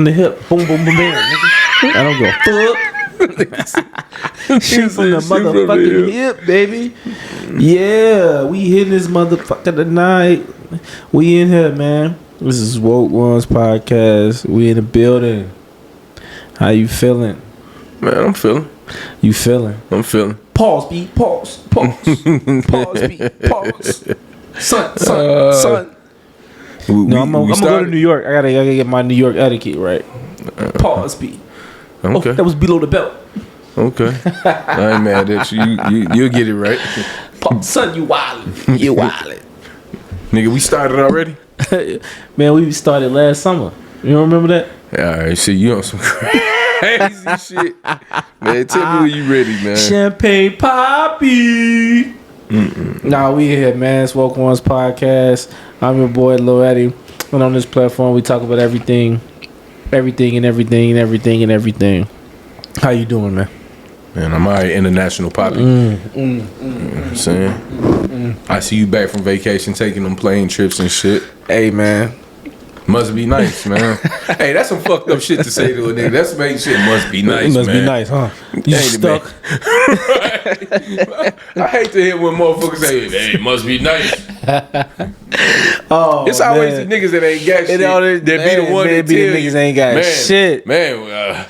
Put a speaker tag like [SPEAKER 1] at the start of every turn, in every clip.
[SPEAKER 1] on the hip. Boom, boom, boom, bam. Nigga. I don't go fuck. Shoot from the motherfucking hip, baby. Yeah, we hitting this motherfucker tonight. We in here, man. This is Woke Ones Podcast. We in the building. How you feeling?
[SPEAKER 2] Man, I'm feeling.
[SPEAKER 1] You feeling?
[SPEAKER 2] I'm feeling.
[SPEAKER 1] Pause, beat, pause, pause. Pause, beat, pause. Son. No, I'm gonna go to New York. I gotta get my New York etiquette right. Pause, beat.
[SPEAKER 2] Okay.
[SPEAKER 1] Oh, that was below the belt.
[SPEAKER 2] Okay. I ain't mad at you. You'll get it right.
[SPEAKER 1] Son, you wildin'. You wildin'.
[SPEAKER 2] Nigga, we started already?
[SPEAKER 1] Man, we started last summer. You don't remember that?
[SPEAKER 2] Yeah, all right, shit, you on some crazy shit. Man, tell me when you ready, man.
[SPEAKER 1] Champagne Poppy. Nah, we here, man. It's Woke Ones Podcast. I'm your boy, Lil Eddie. And on this platform, we talk about everything. How you doing, man?
[SPEAKER 2] Man, I'm alright, international Poppy. You know what I'm saying? I see you back from vacation, taking them plane trips and shit.
[SPEAKER 1] Hey, man.
[SPEAKER 2] Must be nice, man. Hey, that's some fucked up shit to say to a nigga. That's some shit. Must be nice, man.
[SPEAKER 1] It must be nice, huh? You stuck.
[SPEAKER 2] I hate to hear when motherfuckers say, "Hey, it must be nice."
[SPEAKER 1] Oh,
[SPEAKER 2] it's always the niggas that ain't got shit. That be the one that
[SPEAKER 1] be the niggas ain't got shit.
[SPEAKER 2] Man,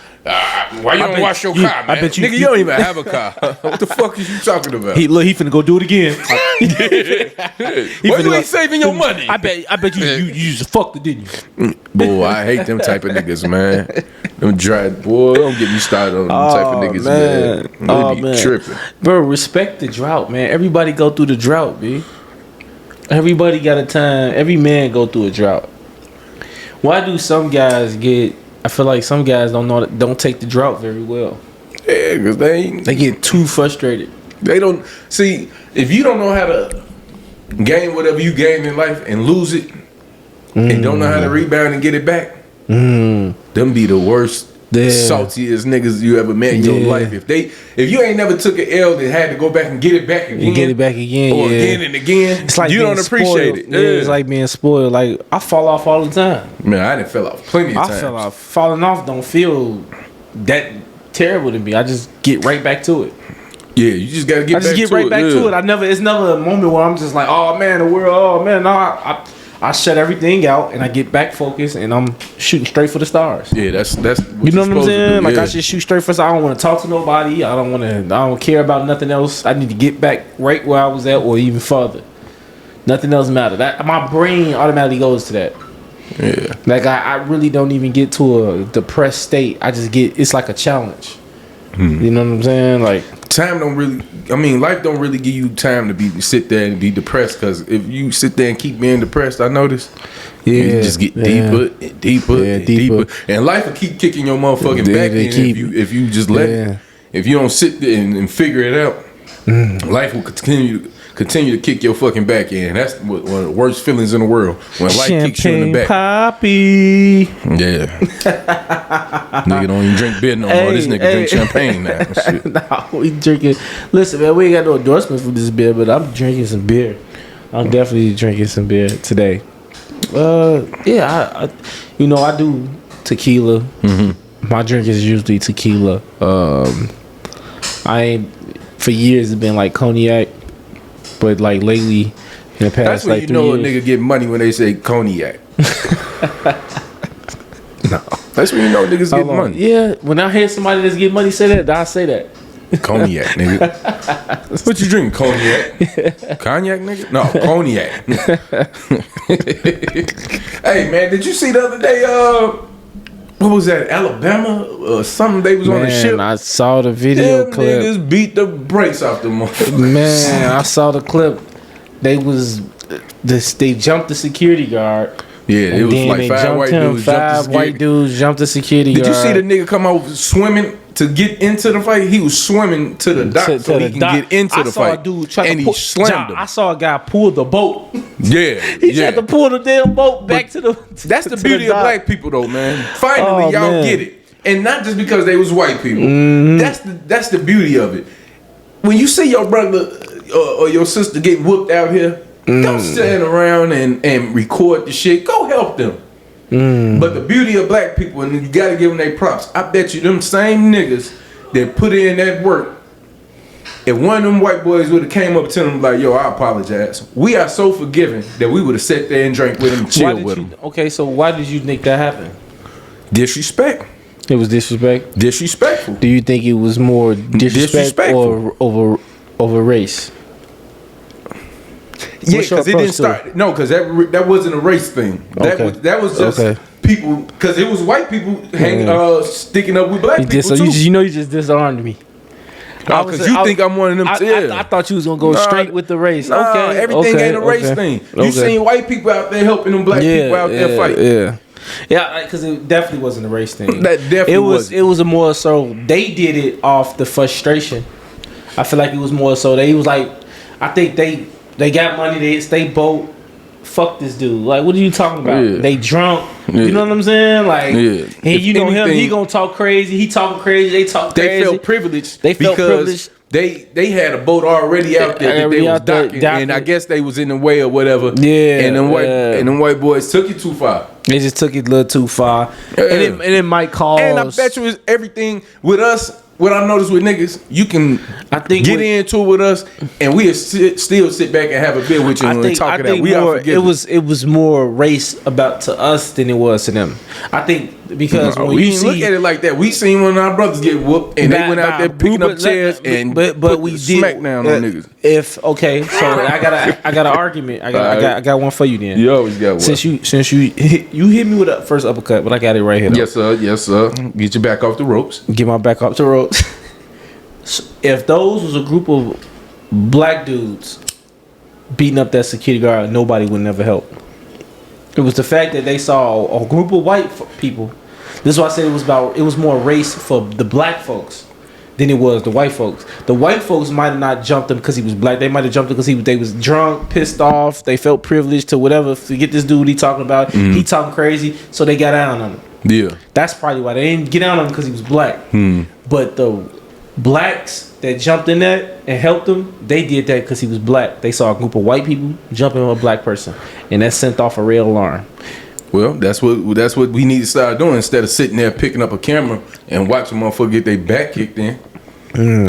[SPEAKER 2] why you don't wash your car, man?
[SPEAKER 1] I bet you
[SPEAKER 2] don't even have a car. What the fuck is you talking about?
[SPEAKER 1] He finna go do it again.
[SPEAKER 2] Why you ain't saving your money?
[SPEAKER 1] I bet you just fucked it, didn't you?
[SPEAKER 2] Boy, I hate them type of niggas, man. Them dry, boy, don't get me started on them type of niggas, man. They be tripping.
[SPEAKER 1] Bro, respect the drought, man. Everybody go through the drought, B. Everybody got a time. Every man go through a drought. Why do some guys get... I feel like some guys don't take the drought very well.
[SPEAKER 2] Yeah, because they
[SPEAKER 1] get too frustrated.
[SPEAKER 2] They don't... See, if you don't know how to gain whatever you gain in life and lose it, and don't know how to rebound and get it back, them be the worst, saltiest niggas you ever met in your life. If you ain't never took an L that had to go back and get it back again, or again and again, it's like you don't appreciate it.
[SPEAKER 1] Yeah, it's like being spoiled. Like, I fall off all the time.
[SPEAKER 2] Man, I done fell off plenty of times.
[SPEAKER 1] I fell off. Falling off don't feel that terrible to me. I just get right back to it.
[SPEAKER 2] Yeah, you just gotta get back to it.
[SPEAKER 1] To it. It's never a moment where I'm just like, oh man, the world, oh man. No, I shut everything out and I get back focused and I'm shooting straight for the stars.
[SPEAKER 2] Yeah, that's what
[SPEAKER 1] you know what I'm saying? Like, I just shoot straight for the stars. I don't want to talk to nobody. I don't care about nothing else. I need to get back right where I was at or even further. Nothing else matters. My brain automatically goes to that.
[SPEAKER 2] Yeah.
[SPEAKER 1] Like, I really don't even get to a depressed state. I just it's like a challenge. You know what I'm saying? Like, life don't really give you time to sit there and be depressed, because if you sit there and keep being depressed, I notice, you just get deeper and deeper, and life will keep kicking your motherfucking back in if you just let it. If you don't sit there and figure it out, life will continue to kick your fucking back in. That's one of the worst feelings in the world, when life kicks you in the back. Poppy.
[SPEAKER 2] Yeah. Nigga don't even drink beer no more. This nigga drink champagne now. Shit.
[SPEAKER 1] Nah, we drinking. Listen, man, we ain't got no endorsement for this beer, but I'm drinking some beer. I'm definitely drinking some beer today. I do tequila. My drink is usually tequila. For years it's been like cognac. But like lately, in the past,
[SPEAKER 2] that's when you know a nigga get money, when they say cognac. No, that's when you know niggas get money.
[SPEAKER 1] Yeah, when I hear somebody that's getting money say that, I say that.
[SPEAKER 2] Cognac, nigga. What you drink? Cognac? Cognac, nigga? No, cognac. Hey man, did you see the other day? What was that? Alabama or something? They was on the ship.
[SPEAKER 1] I saw the video clip.
[SPEAKER 2] Niggas beat the brakes off the motherfucker.
[SPEAKER 1] Man, I saw the clip. They jumped the security guard.
[SPEAKER 2] Yeah, it was like five white dudes
[SPEAKER 1] jumped the security guard.
[SPEAKER 2] Did you see the nigga come out swimming to get into the fight? He was swimming to the dock so he can get into the fight. I saw a dude try to
[SPEAKER 1] slammed him. I saw a guy pull the boat.
[SPEAKER 2] Yeah,
[SPEAKER 1] he tried to pull the damn boat back to the.
[SPEAKER 2] That's the beauty of black people, though, man. Finally, y'all get it, and not just because they was white people. That's the beauty of it. When you see your brother or your sister getting whooped out here, don't stand around and record the shit. Go help them. But the beauty of black people, and you gotta give them their props. I bet you them same niggas that put in that work, if one of them white boys would have came up to them like, yo, I apologize, we are so forgiving that we would have sat there and drank with him, chill with him.
[SPEAKER 1] Okay, so why did you think that happened?
[SPEAKER 2] Disrespect.
[SPEAKER 1] It was disrespect?
[SPEAKER 2] Disrespectful.
[SPEAKER 1] Do you think it was more disrespect or over race?
[SPEAKER 2] Yeah, because it didn't start. No, because that wasn't a race thing. That was just people, because it was white people sticking up with black people
[SPEAKER 1] so
[SPEAKER 2] too.
[SPEAKER 1] You just disarmed me.
[SPEAKER 2] Because you think I'm one of them.
[SPEAKER 1] I thought you was gonna go straight with the race.
[SPEAKER 2] Okay, everything ain't a race thing. You seen white people out there helping them black people out there fight.
[SPEAKER 1] Yeah, because it definitely wasn't a race thing.
[SPEAKER 2] That definitely was.
[SPEAKER 1] It was a more so they did it off the frustration. I feel like it was more so they was like, I think they got money. They stay boat. Fuck this dude. Like, what are you talking about?
[SPEAKER 2] Yeah.
[SPEAKER 1] They drunk. Yeah. You know what I'm saying? Like, and you know him. He gonna talk crazy. He talking crazy. They talk crazy.
[SPEAKER 2] They felt privileged. Because they had a boat already out there that they was docking, and I guess they was in the way or whatever. Yeah. And them white boys took it too far.
[SPEAKER 1] They just took it a little too far. Yeah. And it might cause.
[SPEAKER 2] And I bet you it's everything with us. What I noticed with niggas, you can get into it with us, and we still sit back and have a beer with you and talk it out. We are forgiving.
[SPEAKER 1] It was more race about to us than it was to them. I think because when
[SPEAKER 2] we
[SPEAKER 1] you
[SPEAKER 2] didn't look at it like that. We seen one of our brothers get whooped, and they went out there picking up chairs and
[SPEAKER 1] but we did
[SPEAKER 2] smackdown on niggas.
[SPEAKER 1] So I got an argument. I got one for you then.
[SPEAKER 2] You always got one.
[SPEAKER 1] Since you hit me with a first uppercut, but I got it right here.
[SPEAKER 2] Though. Yes sir. Get your back off the ropes.
[SPEAKER 1] Get my back off the ropes. If those was a group of black dudes beating up that security guard, nobody would never help. It was the fact that they saw a group of white people. This is why I said it was more race for the black folks than it was the white folks. The white folks might have not jumped him because he was black. They might have jumped him because they was drunk, pissed off. They felt privileged to whatever. Forget this dude he talking about. Mm-hmm. He talking crazy, so they got down on him.
[SPEAKER 2] Yeah,
[SPEAKER 1] that's probably why they didn't get down on him because he was black. But the blacks that jumped in that and helped him, they did that because he was black. They saw a group of white people jumping on a black person, and that sent off a red alarm.
[SPEAKER 2] Well, that's what we need to start doing instead of sitting there picking up a camera and watching motherfucker get their back kicked in.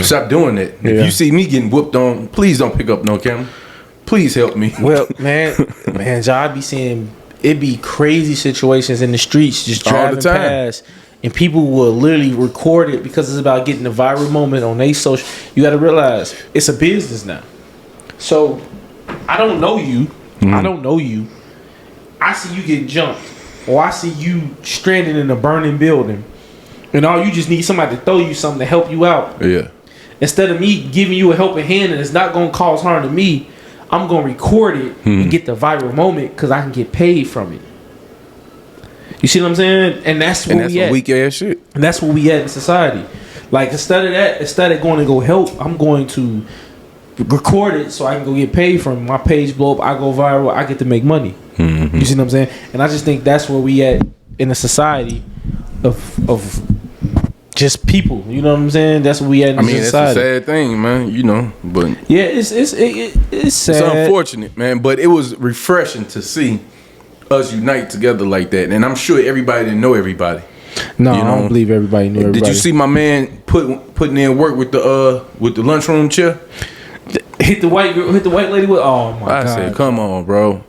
[SPEAKER 2] Stop doing that. Yeah. If you see me getting whooped on, please don't pick up no camera. Please help me.
[SPEAKER 1] Well, man, I be seeing it be crazy situations in the streets just driving past. And people will literally record it because it's about getting a viral moment on their social. You got to realize it's a business now. So I don't know you. I don't know you. I see you get jumped, or I see you stranded in a burning building, and all you just need somebody to throw you something to help you out.
[SPEAKER 2] Yeah.
[SPEAKER 1] Instead of me giving you a helping hand and it's not gonna cause harm to me, I'm gonna record it and get the viral moment because I can get paid from it. You see what I'm saying? And that's
[SPEAKER 2] some weak ass shit.
[SPEAKER 1] And that's where we at in society. Like instead of going to go help, I'm going to record it so I can go get paid from it. My page blow up, I go viral, I get to make money. Mm-hmm. You see what I'm saying? And I just think that's where we at in a society of just people. You know what I'm saying? That's where we at in society.
[SPEAKER 2] It's a sad thing, man. You know, but
[SPEAKER 1] yeah, it's sad.
[SPEAKER 2] It's unfortunate, man. But it was refreshing to see us unite together like that, and I'm sure everybody didn't know everybody.
[SPEAKER 1] No, I don't believe everybody knew everybody.
[SPEAKER 2] Did you see my man putting in work with the lunchroom chair?
[SPEAKER 1] Hit the white lady with. Oh my god!
[SPEAKER 2] I said, come on, bro.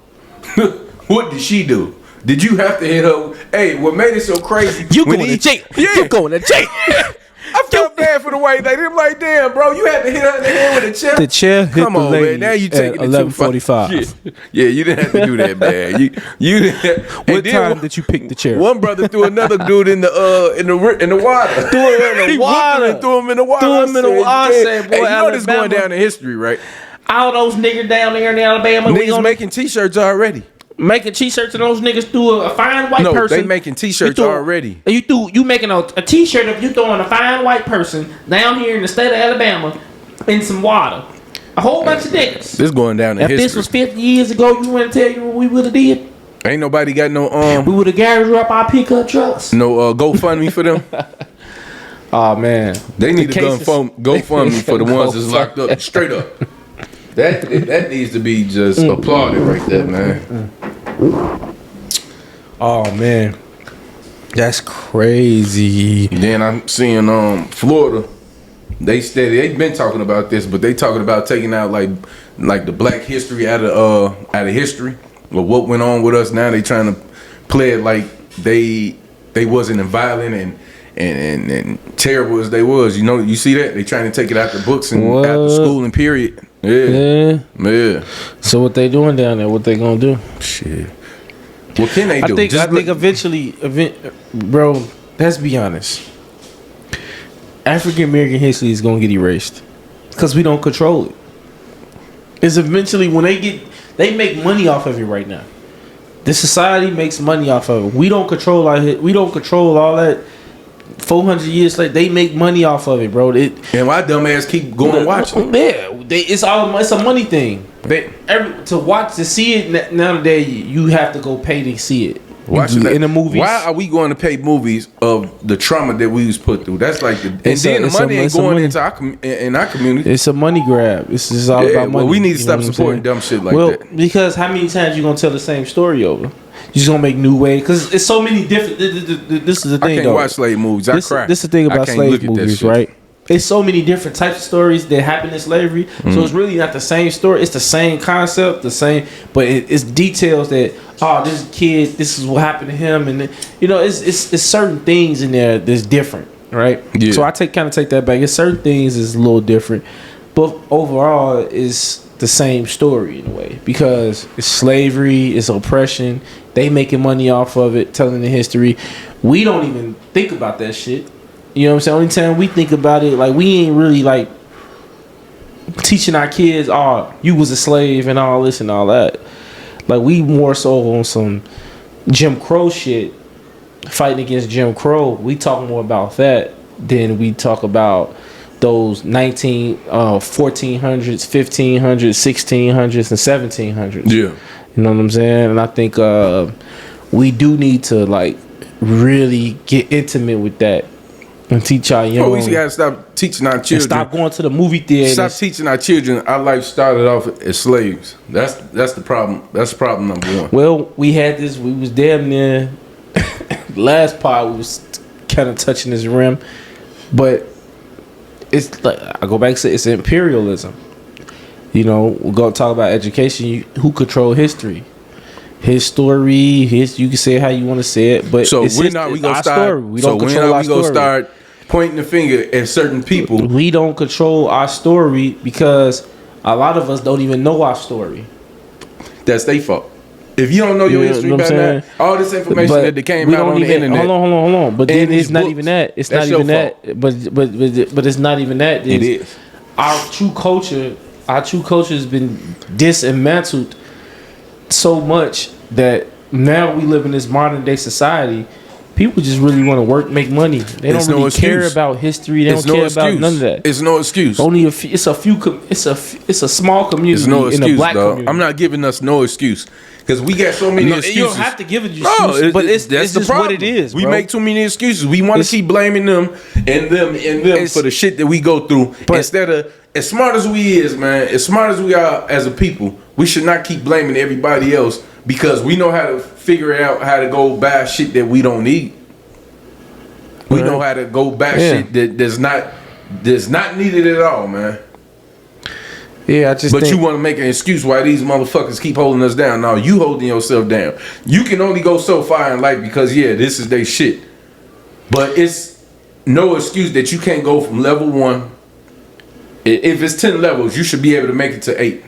[SPEAKER 2] What did she do? Did you have to hit her? Hey, what made it so crazy?
[SPEAKER 1] You going to jail? Yeah. You going to jail?
[SPEAKER 2] I felt bad for the white lady. I'm like, damn, bro, you had to hit her in the head with a chair.
[SPEAKER 1] The chair hit
[SPEAKER 2] Come
[SPEAKER 1] the
[SPEAKER 2] on,
[SPEAKER 1] lady
[SPEAKER 2] man. Now you taking it
[SPEAKER 1] 11:45.
[SPEAKER 2] Yeah, you didn't have to do that, man. You
[SPEAKER 1] what time did you pick the chair?
[SPEAKER 2] One brother threw another dude in the water.
[SPEAKER 1] Threw him in the water.
[SPEAKER 2] Threw him in the water.
[SPEAKER 1] Threw him in the water.
[SPEAKER 2] Said, boy, hey, you know this going down in history, right?
[SPEAKER 1] All those niggas down there in Alabama.
[SPEAKER 2] Niggas making t-shirts already.
[SPEAKER 1] Making t-shirts and those niggas threw a fine white person.
[SPEAKER 2] No, they making t-shirts already.
[SPEAKER 1] You making a t-shirt of you throwing a fine white person down here in the state of Alabama in some water. A whole bunch of niggas.
[SPEAKER 2] This going down in history.
[SPEAKER 1] If this was 50 years ago, you want to tell you what we would have did?
[SPEAKER 2] Ain't nobody got no
[SPEAKER 1] we would have garaged up our pickup trucks.
[SPEAKER 2] No GoFundMe for them.
[SPEAKER 1] Oh man,
[SPEAKER 2] they need to GoFundMe for the ones that's locked up. Straight up. That needs to be just applauded right there, man.
[SPEAKER 1] Oh man, that's crazy.
[SPEAKER 2] Then I'm seeing Florida. They've been talking about this, but they talking about taking out like the black history out of history or what went on with us. Now they trying to play it like they wasn't as violent and terrible as they was. You know, you see that they trying to take it out the books and out the schooling period. Yeah.
[SPEAKER 1] So what they doing down there? What they gonna do?
[SPEAKER 2] Shit. What can they do?
[SPEAKER 1] I think eventually, bro. Let's be honest. African American history is gonna get erased because we don't control it. It's eventually when they make money off of it right now. The society makes money off of it. We don't control we don't control all that. 400 years later, they make money off of it, bro.
[SPEAKER 2] And why dumbass keep going watching?
[SPEAKER 1] Yeah, it's a money thing. To see it nowadays, you have to go pay to see it. In the movies.
[SPEAKER 2] Why are we going to pay movies of the trauma that we was put through? That's like the money ain't going into our community.
[SPEAKER 1] It's a money grab. It's just all about money.
[SPEAKER 2] Well, we need to stop supporting dumb shit like that.
[SPEAKER 1] Because how many times you gonna tell the same story over? You just gonna make new ways because it's so many different. This is the thing.
[SPEAKER 2] I can't watch slave movies. I cry.
[SPEAKER 1] This is the thing about slave movies, right? It's so many different types of stories that happen in slavery. So it's really not the same story. It's the same concept, but it's details that this kid, this is what happened to him, and it's certain things in there that's different, right? Yeah. So I kind of take that back. It's certain things is a little different, but overall it's the same story in a way because it's slavery, it's oppression. They making money off of it, telling the history. We don't even think about that shit. You know what I'm saying? Only time we think about it, like we ain't really like teaching our kids, you was a slave and all this and all that. Like we more so on some Jim Crow shit, fighting against Jim Crow. We talk more about that than we talk about those 1400s, 1500s, 1600s, and 1700s. Yeah. You know what I'm saying? And I think we do need to like really get intimate with that. And teach our young.
[SPEAKER 2] We gotta stop teaching our children.
[SPEAKER 1] Stop going to the movie theater.
[SPEAKER 2] Stop teaching our children. Our life started off as slaves. That's the problem. That's problem number one.
[SPEAKER 1] Well, we had this. We was damn near last part. We was kind of touching this rim, but it's like I go back and say it's imperialism. You know, we're gonna talk about education. Who control history? His story. You can say it how you want to say it, but
[SPEAKER 2] so when are we gonna start? Story. We don't control our story. Start pointing the finger at certain people.
[SPEAKER 1] We don't control our story because a lot of us don't even know our story.
[SPEAKER 2] That's their fault. If you don't know your history by now, all this information that came out on the internet.
[SPEAKER 1] Hold on. But then it's not even that. It's not even that. But it's not even that.
[SPEAKER 2] It is.
[SPEAKER 1] Our true culture has been dismantled so much that now we live in this modern day society. People just really want to work, make money. They don't really care about history. They don't care about none of that.
[SPEAKER 2] It's no excuse.
[SPEAKER 1] Only it's a small community in a black community.
[SPEAKER 2] I'm not giving us no excuse because we got so many excuses.
[SPEAKER 1] You don't have to give it excuses, but it's just what it is.
[SPEAKER 2] We make too many excuses. We want to keep blaming them and them for the shit that we go through instead of as smart as we is, man. As smart as we are as a people, we should not keep blaming everybody else. Because we know how to figure out how to go buy shit that we don't need. We know how to go buy shit that does not needed at all, man.
[SPEAKER 1] Yeah,
[SPEAKER 2] But you want to make an excuse why these motherfuckers keep holding us down. No, you holding yourself down. You can only go so far in life because this is their shit. But it's no excuse that you can't go from level 1. If it's 10 levels, you should be able to make it to 8.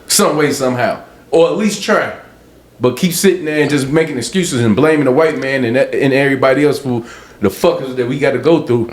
[SPEAKER 2] Some way, somehow. Or at least try. But keep sitting there and just making excuses and blaming the white man and everybody else for the fuckers that we got to go through.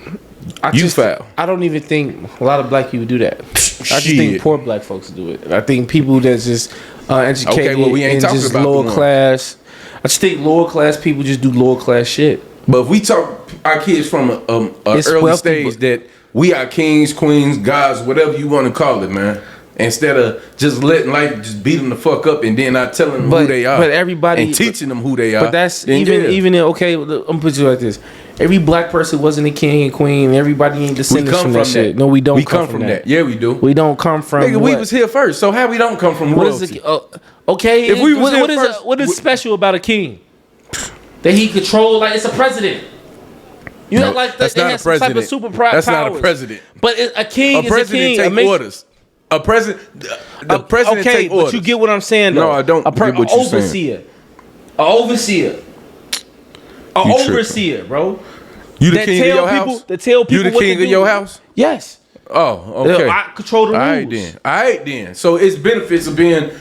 [SPEAKER 2] Foul.
[SPEAKER 1] I don't even think a lot of black people do that. I just think poor black folks do it. I think people that's just educated and just lower class. I just think lower class people just do lower class shit.
[SPEAKER 2] But if we talk our kids from a early stage that we are kings, queens, gods, whatever you want to call it, man. Instead of just letting life just beat them the fuck up and then not telling them who they are.
[SPEAKER 1] But everybody
[SPEAKER 2] and teaching them who they are.
[SPEAKER 1] But that's even okay. I'm gonna put you like this: every black person wasn't a king and queen. Everybody ain't descendants from that shit. No, we don't.
[SPEAKER 2] We come from that. Yeah, we do.
[SPEAKER 1] We don't come from.
[SPEAKER 2] Nigga, we was here first. So how we don't come from royalty?
[SPEAKER 1] Okay, if we was what is special about a king? that he controls like it's a president. You know, like
[SPEAKER 2] that's not a president.
[SPEAKER 1] Type of super that's
[SPEAKER 2] not a president.
[SPEAKER 1] But a king is a king.
[SPEAKER 2] Take orders. A president. The president take orders.
[SPEAKER 1] But you get what I'm saying, though.
[SPEAKER 2] No, I don't get what you're saying.
[SPEAKER 1] An overseer, bro.
[SPEAKER 2] You the king of your house?
[SPEAKER 1] To tell people
[SPEAKER 2] you the king of your house?
[SPEAKER 1] Yes.
[SPEAKER 2] Oh, okay.
[SPEAKER 1] I control the rules.
[SPEAKER 2] All right, then. So it's benefits of being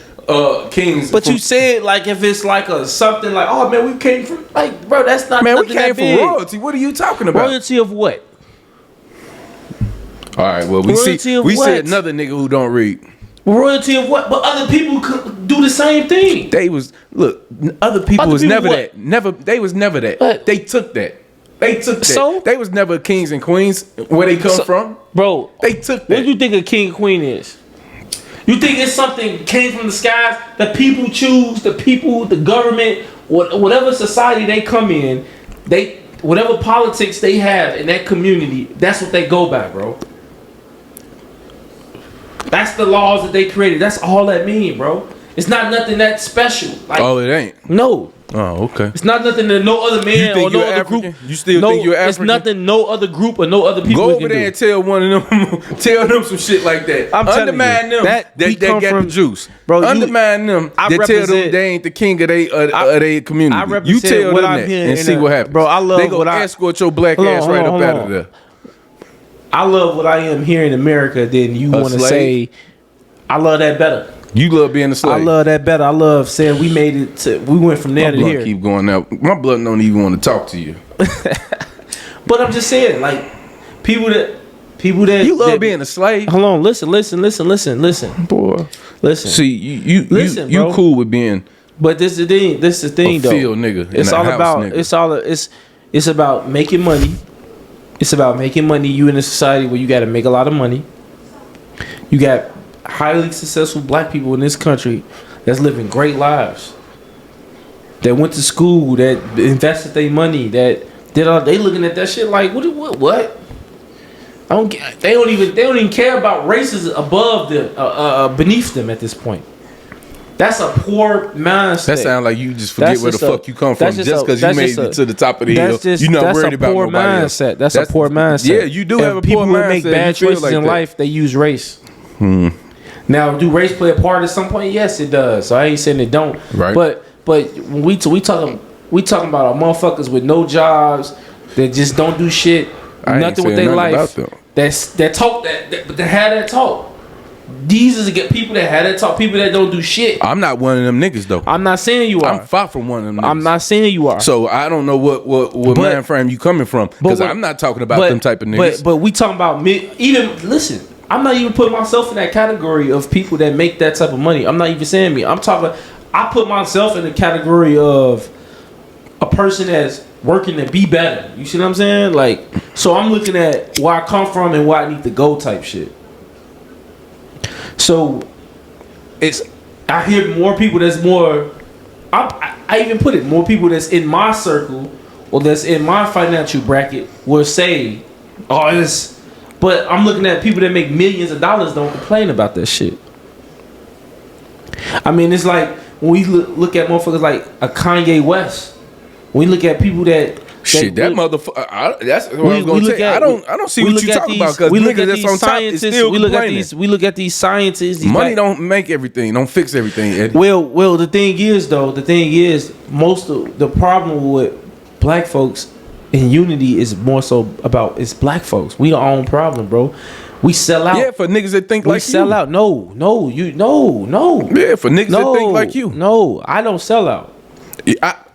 [SPEAKER 2] kings.
[SPEAKER 1] But you said like if it's like a something like, oh man, we came from like, bro, that's not.
[SPEAKER 2] Man, we came from royalty. What are you talking about?
[SPEAKER 1] Royalty of what?
[SPEAKER 2] All right. Well, we said another nigga who don't read.
[SPEAKER 1] Royalty of what? But other people could do the same thing.
[SPEAKER 2] Other people was never that. They was never that.
[SPEAKER 1] What?
[SPEAKER 2] They took that.
[SPEAKER 1] So
[SPEAKER 2] they was never kings and queens where they come from.
[SPEAKER 1] Bro,
[SPEAKER 2] they took that.
[SPEAKER 1] What do you think a king and queen is? You think it's something came from the skies? The people choose, the government, whatever society they come in, whatever politics they have in that community, that's what they go by, bro. That's the laws that they created. That's all that mean, bro. It's not nothing that special. Like,
[SPEAKER 2] oh, it ain't?
[SPEAKER 1] No.
[SPEAKER 2] Oh, okay.
[SPEAKER 1] It's not nothing that no other man or no other
[SPEAKER 2] African?
[SPEAKER 1] group.
[SPEAKER 2] You still think you're African?
[SPEAKER 1] It's nothing no other group or no other people.
[SPEAKER 2] Go over there and tell one of them, tell them some shit like that.
[SPEAKER 1] I'm
[SPEAKER 2] undermine them that get the juice,
[SPEAKER 1] bro.
[SPEAKER 2] Undermine them. They tell them they ain't the king of their community.
[SPEAKER 1] I represent
[SPEAKER 2] you tell
[SPEAKER 1] what
[SPEAKER 2] them
[SPEAKER 1] I'm
[SPEAKER 2] that
[SPEAKER 1] hearing
[SPEAKER 2] and see what happens.
[SPEAKER 1] Bro, I love
[SPEAKER 2] they gonna escort your black ass right up out of there.
[SPEAKER 1] I love what I am here in America. Then you want to say, I love that better.
[SPEAKER 2] You love being a slave.
[SPEAKER 1] I love that better. I love saying we made it to. We went from there to here.
[SPEAKER 2] Keep going out. My blood don't even want to talk to you.
[SPEAKER 1] But I'm just saying, like people that
[SPEAKER 2] you love being a slave.
[SPEAKER 1] Hold on, listen,
[SPEAKER 2] boy.
[SPEAKER 1] Listen.
[SPEAKER 2] See, you cool with being.
[SPEAKER 1] But this is the thing, though.
[SPEAKER 2] Field nigga.
[SPEAKER 1] It's all about. Nigga. It's about making money. It's about making money. You in a society where you got to make a lot of money. You got highly successful black people in this country that's living great lives, that went to school, that invested their money, that did all. They looking at that shit like what? They don't even care about races above them, beneath them at this point. That's a poor mindset.
[SPEAKER 2] That sounds like you just forget where the fuck you come from just because you made it to the top of the hill. You're not worried about nobody else.
[SPEAKER 1] That's a poor mindset.
[SPEAKER 2] Yeah, you do have a poor mindset.
[SPEAKER 1] People who make bad choices in life, they use race. Now, do race play a part at some point? Yes, it does. So I ain't saying it don't.
[SPEAKER 2] Right.
[SPEAKER 1] But when we talking about our motherfuckers with no jobs that just don't do shit, nothing with their life. That talk that had that talk. These is people that had that talk. People that don't do shit.
[SPEAKER 2] I'm not one of them niggas though.
[SPEAKER 1] I'm not saying you are.
[SPEAKER 2] I'm far from one of them niggas.
[SPEAKER 1] I'm not saying you are.
[SPEAKER 2] So I don't know what mind frame you coming from because I'm not talking about them type of niggas.
[SPEAKER 1] But we talking about listen. I'm not even putting myself in that category of people that make that type of money. I'm not even saying me. I'm talking. I put myself in the category of a person that's working to be better. You see what I'm saying? Like, so I'm looking at where I come from and where I need to go type shit. So I hear more people that's more. I even put it more people that's in my circle or that's in my financial bracket will say, "Oh, it's." But I'm looking at people that make millions of dollars don't complain about that shit. I mean, it's like when we look at motherfuckers like a Kanye West. When we look at people that
[SPEAKER 2] motherfucker. That's what I was gonna say. I don't see what you're talking about because niggas that's on top is still complaining.
[SPEAKER 1] We look at these scientists.
[SPEAKER 2] Money don't make everything. Don't fix everything. Eddie.
[SPEAKER 1] Well, the thing is, most of the problem with black folks. And unity is more so about it's black folks. We our own problem, bro. We sell out.
[SPEAKER 2] Yeah, for niggas that think like you. We
[SPEAKER 1] sell out. No.
[SPEAKER 2] Yeah, for niggas that think like you.
[SPEAKER 1] No, I don't sell out.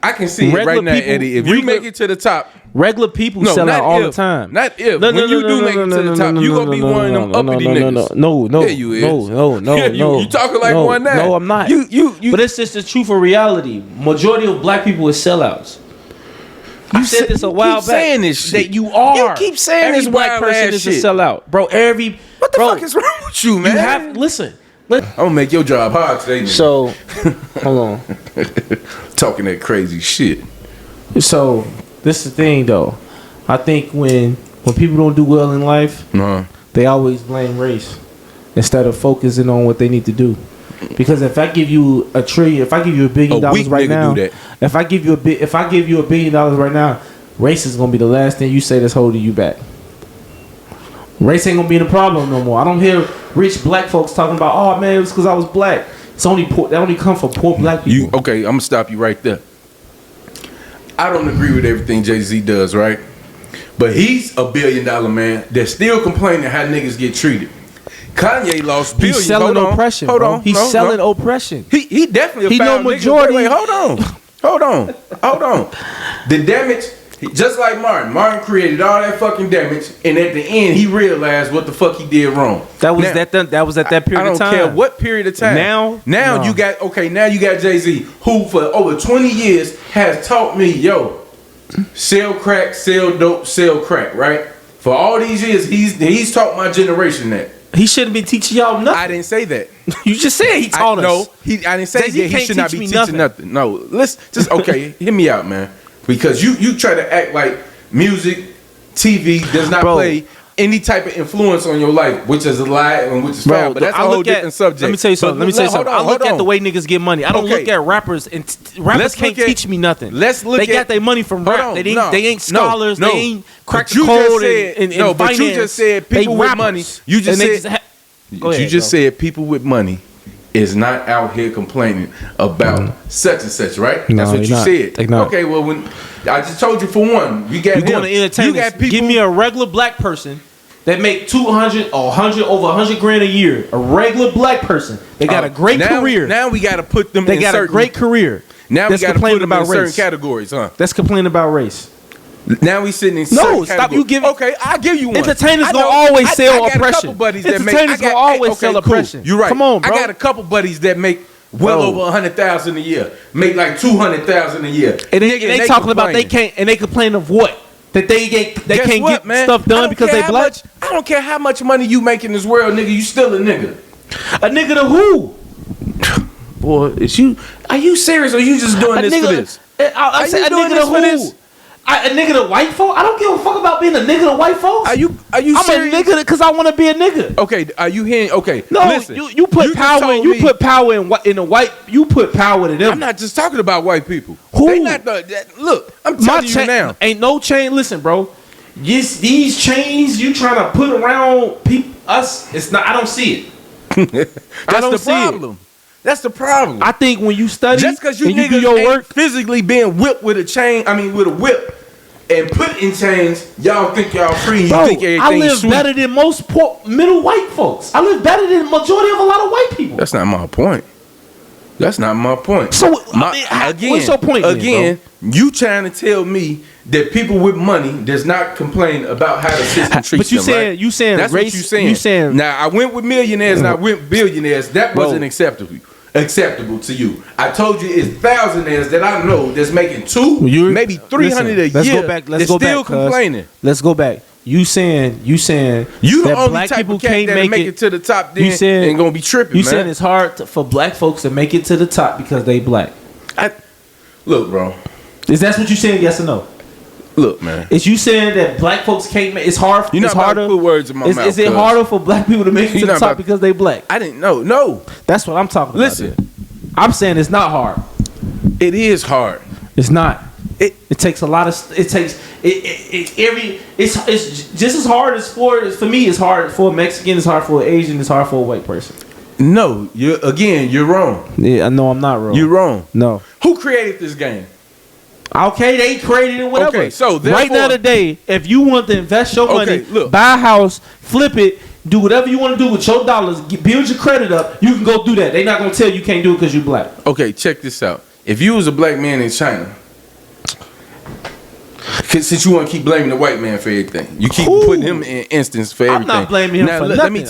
[SPEAKER 2] I can see it right now, Eddie. If you make it to the top,
[SPEAKER 1] regular people sell out all the time.
[SPEAKER 2] Not if. When you do make it to the top, you gonna be one of them uppity niggas.
[SPEAKER 1] No.
[SPEAKER 2] Yeah, you is.
[SPEAKER 1] No.
[SPEAKER 2] You talking like one now.
[SPEAKER 1] No, I'm not. But it's just the truth of reality. Majority of black people is sellouts. You said this a while back.
[SPEAKER 2] Saying this shit.
[SPEAKER 1] That you are.
[SPEAKER 2] You keep saying
[SPEAKER 1] every
[SPEAKER 2] this
[SPEAKER 1] black person is a sellout, bro.
[SPEAKER 2] What the fuck is wrong with you, man?
[SPEAKER 1] You have listen.
[SPEAKER 2] I'm gonna make your job hard today. Man.
[SPEAKER 1] So, hold on.
[SPEAKER 2] Talking that crazy shit.
[SPEAKER 1] So this is the thing, though. I think when people don't do well in life, they always blame race instead of focusing on what they need to do. Because if I give you $1 trillion, if I give you $1 billion right now, if I give you $1 billion right now, race is gonna be the last thing you say that's holding you back. Race ain't gonna be the problem no more. I don't hear rich black folks talking about, oh man, it was because I was black. It's only poor. That only come from poor black people.
[SPEAKER 2] Okay, I'm gonna stop you right there. I don't agree with everything Jay-Z does, right? But he's a $1 billion man that's still complaining how niggas get treated. Kanye lost billions.
[SPEAKER 1] He's selling oppression. Hold on. He's selling oppression.
[SPEAKER 2] He definitely a foul
[SPEAKER 1] majority.
[SPEAKER 2] Wait, hold on. The damage, just like Martin. Martin created all that fucking damage, and at the end, he realized what the fuck he did wrong.
[SPEAKER 1] That was at that period of time.
[SPEAKER 2] I don't care what period of time. Now you got Jay-Z, who for over 20 years has taught me, sell crack, sell dope, sell crack, right? For all these years, he's taught my generation that.
[SPEAKER 1] He shouldn't be teaching y'all nothing.
[SPEAKER 2] I didn't say that.
[SPEAKER 1] You just said he taught us.
[SPEAKER 2] No, I didn't say that he should not be teaching nothing. No, let's just hear me out, man. Because you try to act like music, TV does not play any type of influence on your life, which is a lie and which is foul. But that's a whole different subject.
[SPEAKER 1] Let me tell you something. I look at the way niggas get money. I don't look at rappers, and rappers can't teach me nothing. They got their money from rap. They ain't scholars. They ain't cracked the code in finance.
[SPEAKER 2] But you just said people with money. You just said people with money is not out here complaining about such and such, right? That's what you said. Okay, well, when I just told you, for one, you got
[SPEAKER 1] going to entertain. Give me a regular black person that make 200 or 100 over 100 grand a year. A regular black person. They got a great career.
[SPEAKER 2] Now we got to put them.
[SPEAKER 1] They got a great career.
[SPEAKER 2] Now we got to put them in certain categories, huh?
[SPEAKER 1] That's complaining about race.
[SPEAKER 2] Now we sitting in certain
[SPEAKER 1] stop you giving.
[SPEAKER 2] Okay, I'll give you one.
[SPEAKER 1] Entertainers gonna always sell oppression.
[SPEAKER 2] Entertainers
[SPEAKER 1] gonna always sell oppression.
[SPEAKER 2] You're right.
[SPEAKER 1] Come on, bro.
[SPEAKER 2] I got a couple buddies that make over 100,000 a year. Make like 200,000 a year.
[SPEAKER 1] And they talking about they can't, and they complain of what? That they can't get stuff done because they black.
[SPEAKER 2] I don't care how much money you make in this world, nigga. You still a nigga.
[SPEAKER 1] A nigga to who?
[SPEAKER 2] Boy, are you serious or you just doing this for this?
[SPEAKER 1] I said a nigga to who? A nigga to white folk? I don't give a fuck about being a nigga to white folks.
[SPEAKER 2] Are you
[SPEAKER 1] I'm
[SPEAKER 2] serious?
[SPEAKER 1] a nigga because I want to be a nigga.
[SPEAKER 2] Okay, are you hearing? Okay,
[SPEAKER 1] no, listen, you put power in. You put power in a white. You put power to them.
[SPEAKER 2] I'm not just talking about white people.
[SPEAKER 1] Who?
[SPEAKER 2] They not look. I'm telling you now.
[SPEAKER 1] Ain't no chain. Listen, bro. These chains you trying to put around people, us. It's not. I don't see it.
[SPEAKER 2] That's the problem. That's the problem.
[SPEAKER 1] I think when you study,
[SPEAKER 2] just because you niggas do your work, physically being whipped with a chain, with a whip, and put in chains, y'all think y'all free.
[SPEAKER 1] Bro,
[SPEAKER 2] you think everything
[SPEAKER 1] I live better than most poor, middle white folks. I live better than the majority of a lot of white people.
[SPEAKER 2] That's not my point. So
[SPEAKER 1] what's your point?
[SPEAKER 2] Again, you trying to tell me that people with money does not complain about how the system treats them, right?
[SPEAKER 1] You saying
[SPEAKER 2] that's
[SPEAKER 1] race,
[SPEAKER 2] what you saying. Now I went with millionaires and I went billionaires. That wasn't acceptable to you. I told you it's thousandaires that I know that's making maybe 300 a year. Let's go back. Complaining.
[SPEAKER 1] Let's go back. You saying
[SPEAKER 2] you the
[SPEAKER 1] that
[SPEAKER 2] only
[SPEAKER 1] black
[SPEAKER 2] type
[SPEAKER 1] people
[SPEAKER 2] of cat
[SPEAKER 1] can't
[SPEAKER 2] make it to the top. Then ain't gonna be tripping.
[SPEAKER 1] You saying it's hard for black folks to make it to the top because they black.
[SPEAKER 2] Look, bro.
[SPEAKER 1] Is that what you saying? Yes or no?
[SPEAKER 2] Look, man.
[SPEAKER 1] Is you saying that black folks can't make it's hard?
[SPEAKER 2] You're not about to put words in my mouth.
[SPEAKER 1] Is it harder for black people to make it to the top because they black?
[SPEAKER 2] I didn't know. No,
[SPEAKER 1] that's what I'm talking about.
[SPEAKER 2] Listen,
[SPEAKER 1] I'm saying it's not hard.
[SPEAKER 2] It is hard.
[SPEAKER 1] It's not. It takes a lot of. It takes It's just as hard as for me. It's hard for a Mexican. It's hard for an Asian. It's hard for a white person.
[SPEAKER 2] No, you're wrong.
[SPEAKER 1] Yeah, I know I'm not wrong.
[SPEAKER 2] You're wrong.
[SPEAKER 1] No.
[SPEAKER 2] Who created this game?
[SPEAKER 1] Okay, they created it, whatever.
[SPEAKER 2] Okay, so
[SPEAKER 1] right now today, if you want to invest your money, buy a house, flip it, do whatever you want to do with your dollars, build your credit up, you can go do that. They're not going to tell you can't do it because you're black.
[SPEAKER 2] Okay, check this out. If you was a black man in China, since you want to keep blaming the white man for everything, you keep putting him in instance for everything.
[SPEAKER 1] I'm not blaming him for nothing.
[SPEAKER 2] Let me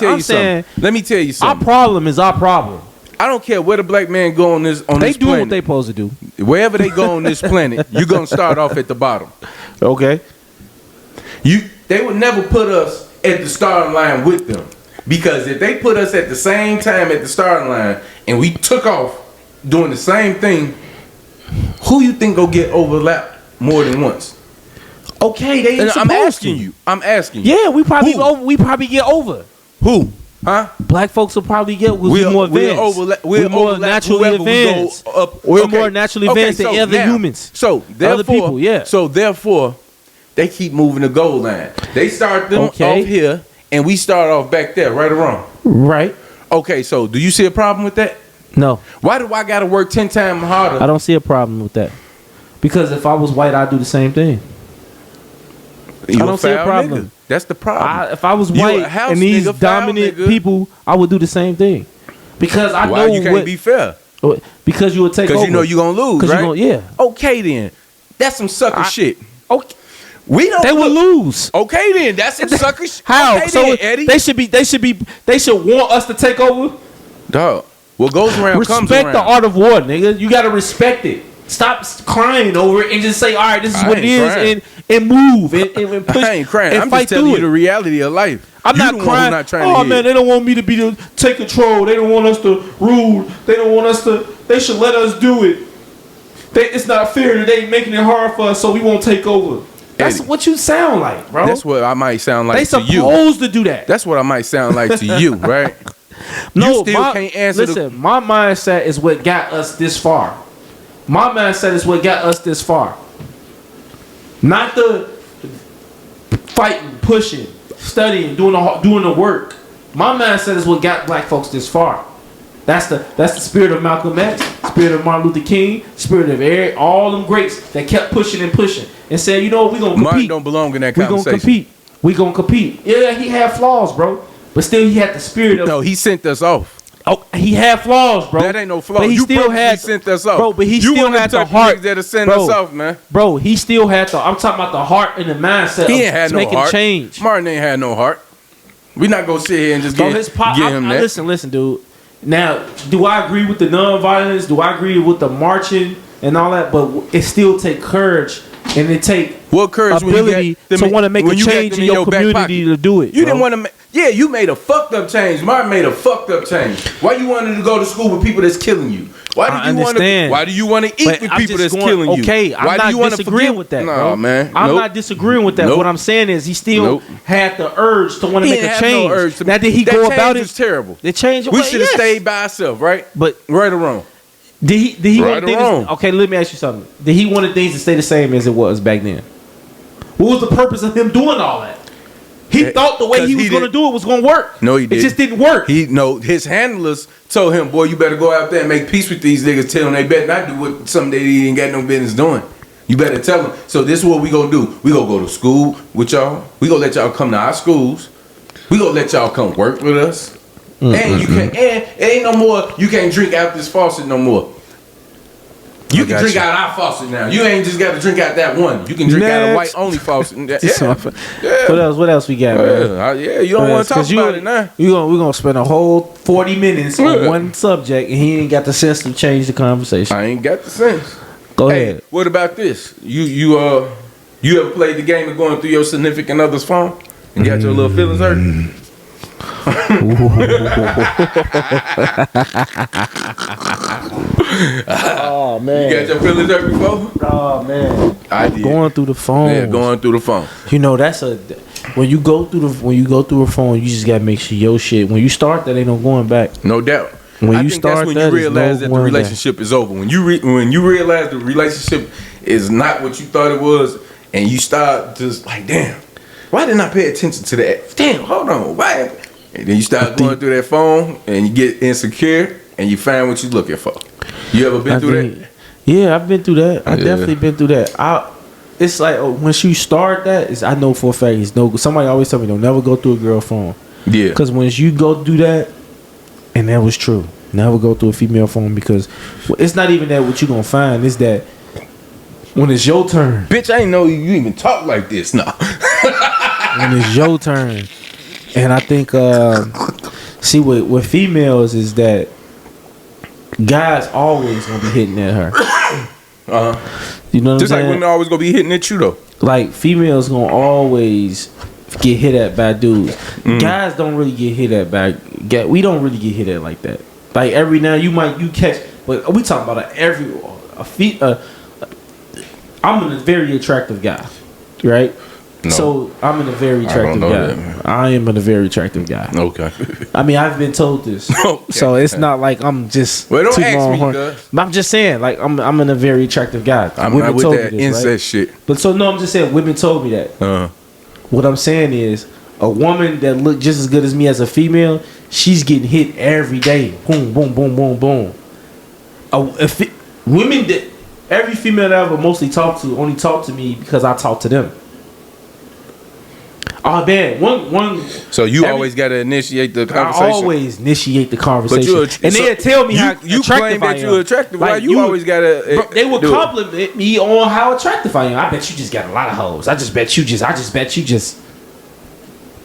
[SPEAKER 2] tell you something.
[SPEAKER 1] Our problem is our problem.
[SPEAKER 2] I don't care where the black man go on this planet.
[SPEAKER 1] They do what they supposed to do.
[SPEAKER 2] Wherever they go on this planet, you're gonna start off at the bottom.
[SPEAKER 1] Okay.
[SPEAKER 2] They would never put us at the starting line with them, because if they put us at the same time at the starting line and we took off doing the same thing, who you think go get overlapped more than once?
[SPEAKER 1] Okay, they ain't
[SPEAKER 2] I'm asking you.
[SPEAKER 1] Yeah, we probably get over.
[SPEAKER 2] Who? Huh?
[SPEAKER 3] Black folks will probably get more advanced. We're more naturally advanced. We're more naturally advanced than other humans.
[SPEAKER 2] So therefore,
[SPEAKER 3] other people, yeah.
[SPEAKER 2] So therefore, they keep moving the goal line. They start them off here, and we start off back there, right or wrong?
[SPEAKER 3] Right.
[SPEAKER 2] Okay, so do you see a problem with that?
[SPEAKER 3] No.
[SPEAKER 2] Why do I got to work 10 times harder?
[SPEAKER 3] I don't see a problem with that. Because if I was white, I'd do the same thing. I don't see a problem.
[SPEAKER 2] Nigga. That's the problem.
[SPEAKER 3] If I was white and these dominant people, I would do the same thing. Because I know
[SPEAKER 2] you can't be fair.
[SPEAKER 3] Because you would take over.
[SPEAKER 2] Because you know you're going to lose, right?
[SPEAKER 3] Yeah.
[SPEAKER 2] Okay, then. That's some sucker shit.
[SPEAKER 3] Okay.
[SPEAKER 2] They
[SPEAKER 3] would lose.
[SPEAKER 2] Okay, then. That's some sucker shit.
[SPEAKER 3] How?
[SPEAKER 2] Okay,
[SPEAKER 3] so
[SPEAKER 2] then, Eddie.
[SPEAKER 3] They should want us to take over.
[SPEAKER 2] Dog. What goes around comes around.
[SPEAKER 3] Respect the art of war, nigga. You got to respect it. Stop crying over it and just say, all right, this is what it is, and move and push.
[SPEAKER 2] I ain't crying. I'm
[SPEAKER 3] just
[SPEAKER 2] telling you the reality of life.
[SPEAKER 3] I'm not crying. Oh man, they don't want me to take control. They don't want us to rule. They don't want us to. They should let us do it. It's not fair that they making it hard for us, so we won't take over. That's what you sound like, bro.
[SPEAKER 2] That's what I might sound like to you.
[SPEAKER 3] They supposed to do that.
[SPEAKER 2] That's what I might sound like to you, right?
[SPEAKER 3] No,
[SPEAKER 2] you still can't answer.
[SPEAKER 3] Listen, my mindset is what got us this far. My mindset is what got us this far. Not the fighting, pushing, studying, doing the work. My mindset is what got black folks this far. That's the spirit of Malcolm X, spirit of Martin Luther King, spirit of all them greats that kept pushing and saying, you know what, we gonna compete.
[SPEAKER 2] Martin don't belong in that conversation.
[SPEAKER 3] We gonna compete. Yeah, he had flaws, bro, but still he had the spirit of.
[SPEAKER 2] No, he sent us off.
[SPEAKER 3] Oh, he had flaws, bro.
[SPEAKER 2] That ain't no flaw.
[SPEAKER 3] But he still had
[SPEAKER 2] sent us off,
[SPEAKER 3] bro. But he still had the heart
[SPEAKER 2] that sent us off, man.
[SPEAKER 3] Bro, he still had the. I'm talking about the heart and the mindset.
[SPEAKER 2] He ain't had no
[SPEAKER 3] making
[SPEAKER 2] heart.
[SPEAKER 3] Change.
[SPEAKER 2] Martin ain't had no heart. We not gonna sit here and just get him that.
[SPEAKER 3] Listen, dude. Now, do I agree with the nonviolence? Do I agree with the marching and all that? But it still take courage and it take ability to want to make a change in your community to do it.
[SPEAKER 2] You didn't want to. Yeah, you made a fucked up change. Martin made a fucked up change. Why you wanted to go to school with people that's killing you? Why do you want to eat with people that's killing you?
[SPEAKER 3] Okay, I'm not disagreeing with that, bro.
[SPEAKER 2] Man.
[SPEAKER 3] I'm not disagreeing with that. What I'm saying is he still had the urge to want to make a change. Now did he go about it?
[SPEAKER 2] That change was terrible.
[SPEAKER 3] The change.
[SPEAKER 2] We should have stayed by ourselves, right?
[SPEAKER 3] But
[SPEAKER 2] right or wrong?
[SPEAKER 3] Did he
[SPEAKER 2] right
[SPEAKER 3] want things? Okay, let me ask you something. Did he want things to stay the same as it was back then? What was the purpose of him doing all that? He thought the way he was going to do it was going to work.
[SPEAKER 2] No, he didn't.
[SPEAKER 3] It just didn't work.
[SPEAKER 2] His handlers told him, boy, you better go out there and make peace with these niggas. Tell them they better not do what something they ain't got no business doing. You better tell them. So this is what we going to do. We going to go to school with y'all. We going to let y'all come to our schools. We going to let y'all come work with us. And you can, and it ain't no more, you can't drink out this faucet no more. You can drink out our faucet now. You ain't just got to drink out that one. You can drink out a white only faucet.
[SPEAKER 3] Yeah. What else we got, man?
[SPEAKER 2] Yeah, you don't want to talk about it now.
[SPEAKER 3] We're gonna spend a whole 40 minutes on one subject, and he ain't got the sense to change the conversation.
[SPEAKER 2] I ain't got the sense.
[SPEAKER 3] Go ahead.
[SPEAKER 2] What about this? You ever played the game of going through your significant other's phone and got your little feelings hurt?
[SPEAKER 3] Oh man,
[SPEAKER 2] you got your feelings hurt before?
[SPEAKER 3] Oh man,
[SPEAKER 2] I did.
[SPEAKER 3] Going through the phone.
[SPEAKER 2] Yeah, going through the phone.
[SPEAKER 3] You know when you go through a phone, you just gotta make sure your shit. When you start that, ain't no going back.
[SPEAKER 2] No doubt.
[SPEAKER 3] When you start,
[SPEAKER 2] that's when you realize that the relationship is over. When you realize the relationship is not what you thought it was, and you start just like, damn, why didn't I pay attention to that? Damn, hold on, why? And then you start going through that phone, and you get insecure, and you find what you're looking for. You ever been through that?
[SPEAKER 3] Yeah, I've been through that. I definitely been through that. It's like once you start that, I know for a fact. Somebody always tell me don't never go through a girl phone.
[SPEAKER 2] Yeah.
[SPEAKER 3] Because once you go do that, and that was true. Never go through a female phone because it's not even that what you gonna find. It's that when it's your turn.
[SPEAKER 2] Bitch, I ain't know you even talk like this. No.
[SPEAKER 3] When it's your turn. And I think, see, with females is that guys always gonna be hitting at her. You know what
[SPEAKER 2] just
[SPEAKER 3] I'm saying?
[SPEAKER 2] like women always gonna be hitting at you though.
[SPEAKER 3] Like females gonna always get hit at by dudes. Guys don't really get hit at by. We don't really get hit at like that. Like every now you catch, but we talking about I'm a very attractive guy, right?
[SPEAKER 2] No.
[SPEAKER 3] So I'm a very attractive guy. I am a very attractive guy.
[SPEAKER 2] Okay.
[SPEAKER 3] I mean, I've been told this, so it's not like I'm just.
[SPEAKER 2] Well, don't ask me, cuz.
[SPEAKER 3] I'm just saying, like I'm a very attractive guy.
[SPEAKER 2] I'm
[SPEAKER 3] women
[SPEAKER 2] not with
[SPEAKER 3] told
[SPEAKER 2] that
[SPEAKER 3] me this,
[SPEAKER 2] incest
[SPEAKER 3] right?
[SPEAKER 2] shit.
[SPEAKER 3] But so no, I'm just saying, women told me that. What I'm saying is, a woman that look just as good as me as a female, she's getting hit every day. Boom, boom, boom, boom, boom. Women that every female that I ever mostly talk to only talk to me because I talk to them. Oh man, one.
[SPEAKER 2] So you always gotta initiate the conversation.
[SPEAKER 3] I always initiate the conversation, and they'll tell me how
[SPEAKER 2] you claim that you're attractive.
[SPEAKER 3] Like
[SPEAKER 2] why you always gotta?
[SPEAKER 3] Bro, they will compliment me on how attractive I am. I bet you just got a lot of hoes. I just bet you just.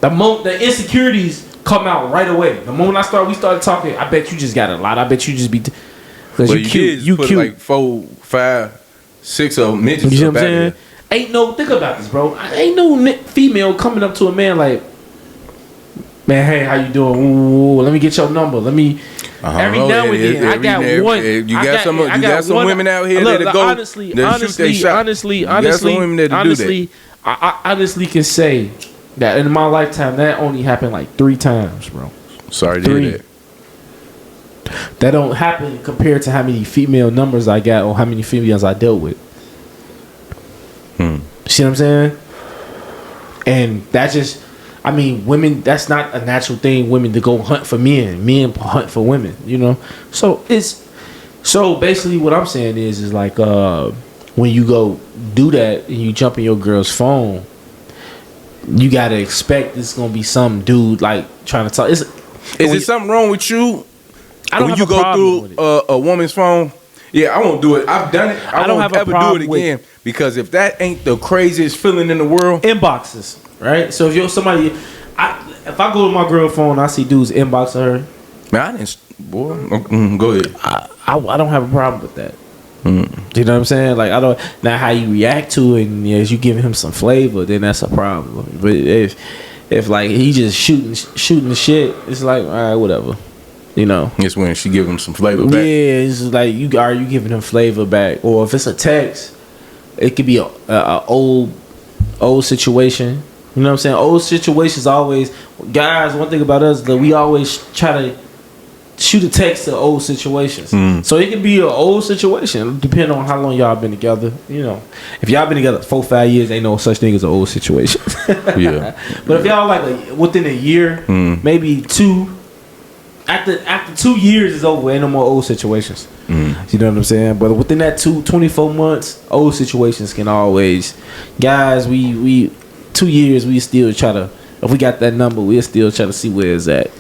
[SPEAKER 3] The insecurities come out right away. The moment we started talking, I bet you just got a lot. I bet you just be. Because you cute. You cute.
[SPEAKER 2] Like 4, 5, 6 of them midgets.
[SPEAKER 3] You know what I'm saying? Think about this, bro. Ain't no female coming up to a man like, man, hey, how you doing? Ooh, let me get your number. Let me. Every now and then, I got one. You got some women out here that go. Honestly, I honestly can say that in my lifetime, that only happened like 3 times, bro.
[SPEAKER 2] Sorry to hear that.
[SPEAKER 3] That don't happen compared to how many female numbers I got or how many females I dealt with. See what I'm saying? And that just, I mean, women, that's not a natural thing, women to go hunt for men. Men hunt for women, you know? So basically what I'm saying is like, when you go do that and you jump in your girl's phone, you gotta expect it's gonna be some dude like trying to talk. Is
[SPEAKER 2] it something wrong with you? When you go through a woman's phone? Yeah, I won't do it. I've done it. I don't won't ever do it again. Because if that ain't the craziest feeling in the world.
[SPEAKER 3] Inboxes, right? So if you're somebody, if I go to my girl's phone, I see dudes inboxing her.
[SPEAKER 2] Man, I didn't. Boy, go ahead.
[SPEAKER 3] I don't have a problem with that. You know what I'm saying? Like I don't. Now how you react to it, and as you giving him some flavor, then that's a problem. But if like he just shooting the shit, it's like all right, whatever. You know,
[SPEAKER 2] it's when she give him some flavor back.
[SPEAKER 3] Yeah, it's like you giving him flavor back, or if it's a text, it could be a old situation. You know what I'm saying? Old situations always, guys. One thing about us is that we always try to shoot a text to old situations. So it can be an old situation, depending on how long y'all been together. You know, if y'all been together 4, 5 years, ain't no such thing as an old situation.
[SPEAKER 2] Yeah.
[SPEAKER 3] But if y'all like within a year, maybe 2. After 2 years is over, ain't no more old situations. You know what I'm saying? But within that 24 months, old situations can always, guys. We 2 years, we still try to. If we got that number, we'll still try to see where it's at.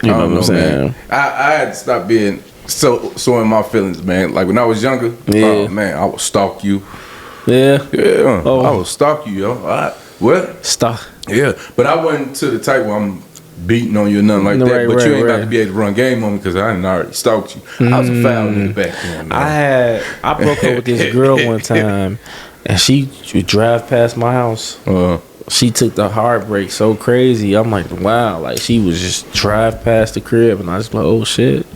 [SPEAKER 3] You know what I'm saying?
[SPEAKER 2] Man. I had to stop being so in my feelings, man. Like when I was younger, oh man, I would stalk you.
[SPEAKER 3] Yeah.
[SPEAKER 2] I would stalk you, yo. What?
[SPEAKER 3] Stalk.
[SPEAKER 2] Yeah, but I wasn't to the type where I'm beating on you or nothing like that. But you ain't about to be able to run game on me because I didn't already stalked you. I was a foul in the back then, man.
[SPEAKER 3] I broke up with this girl one time, and she would drive past my house. She took the heartbreak so crazy. I'm like, wow, like she was just drive past the crib, and I just like, oh shit.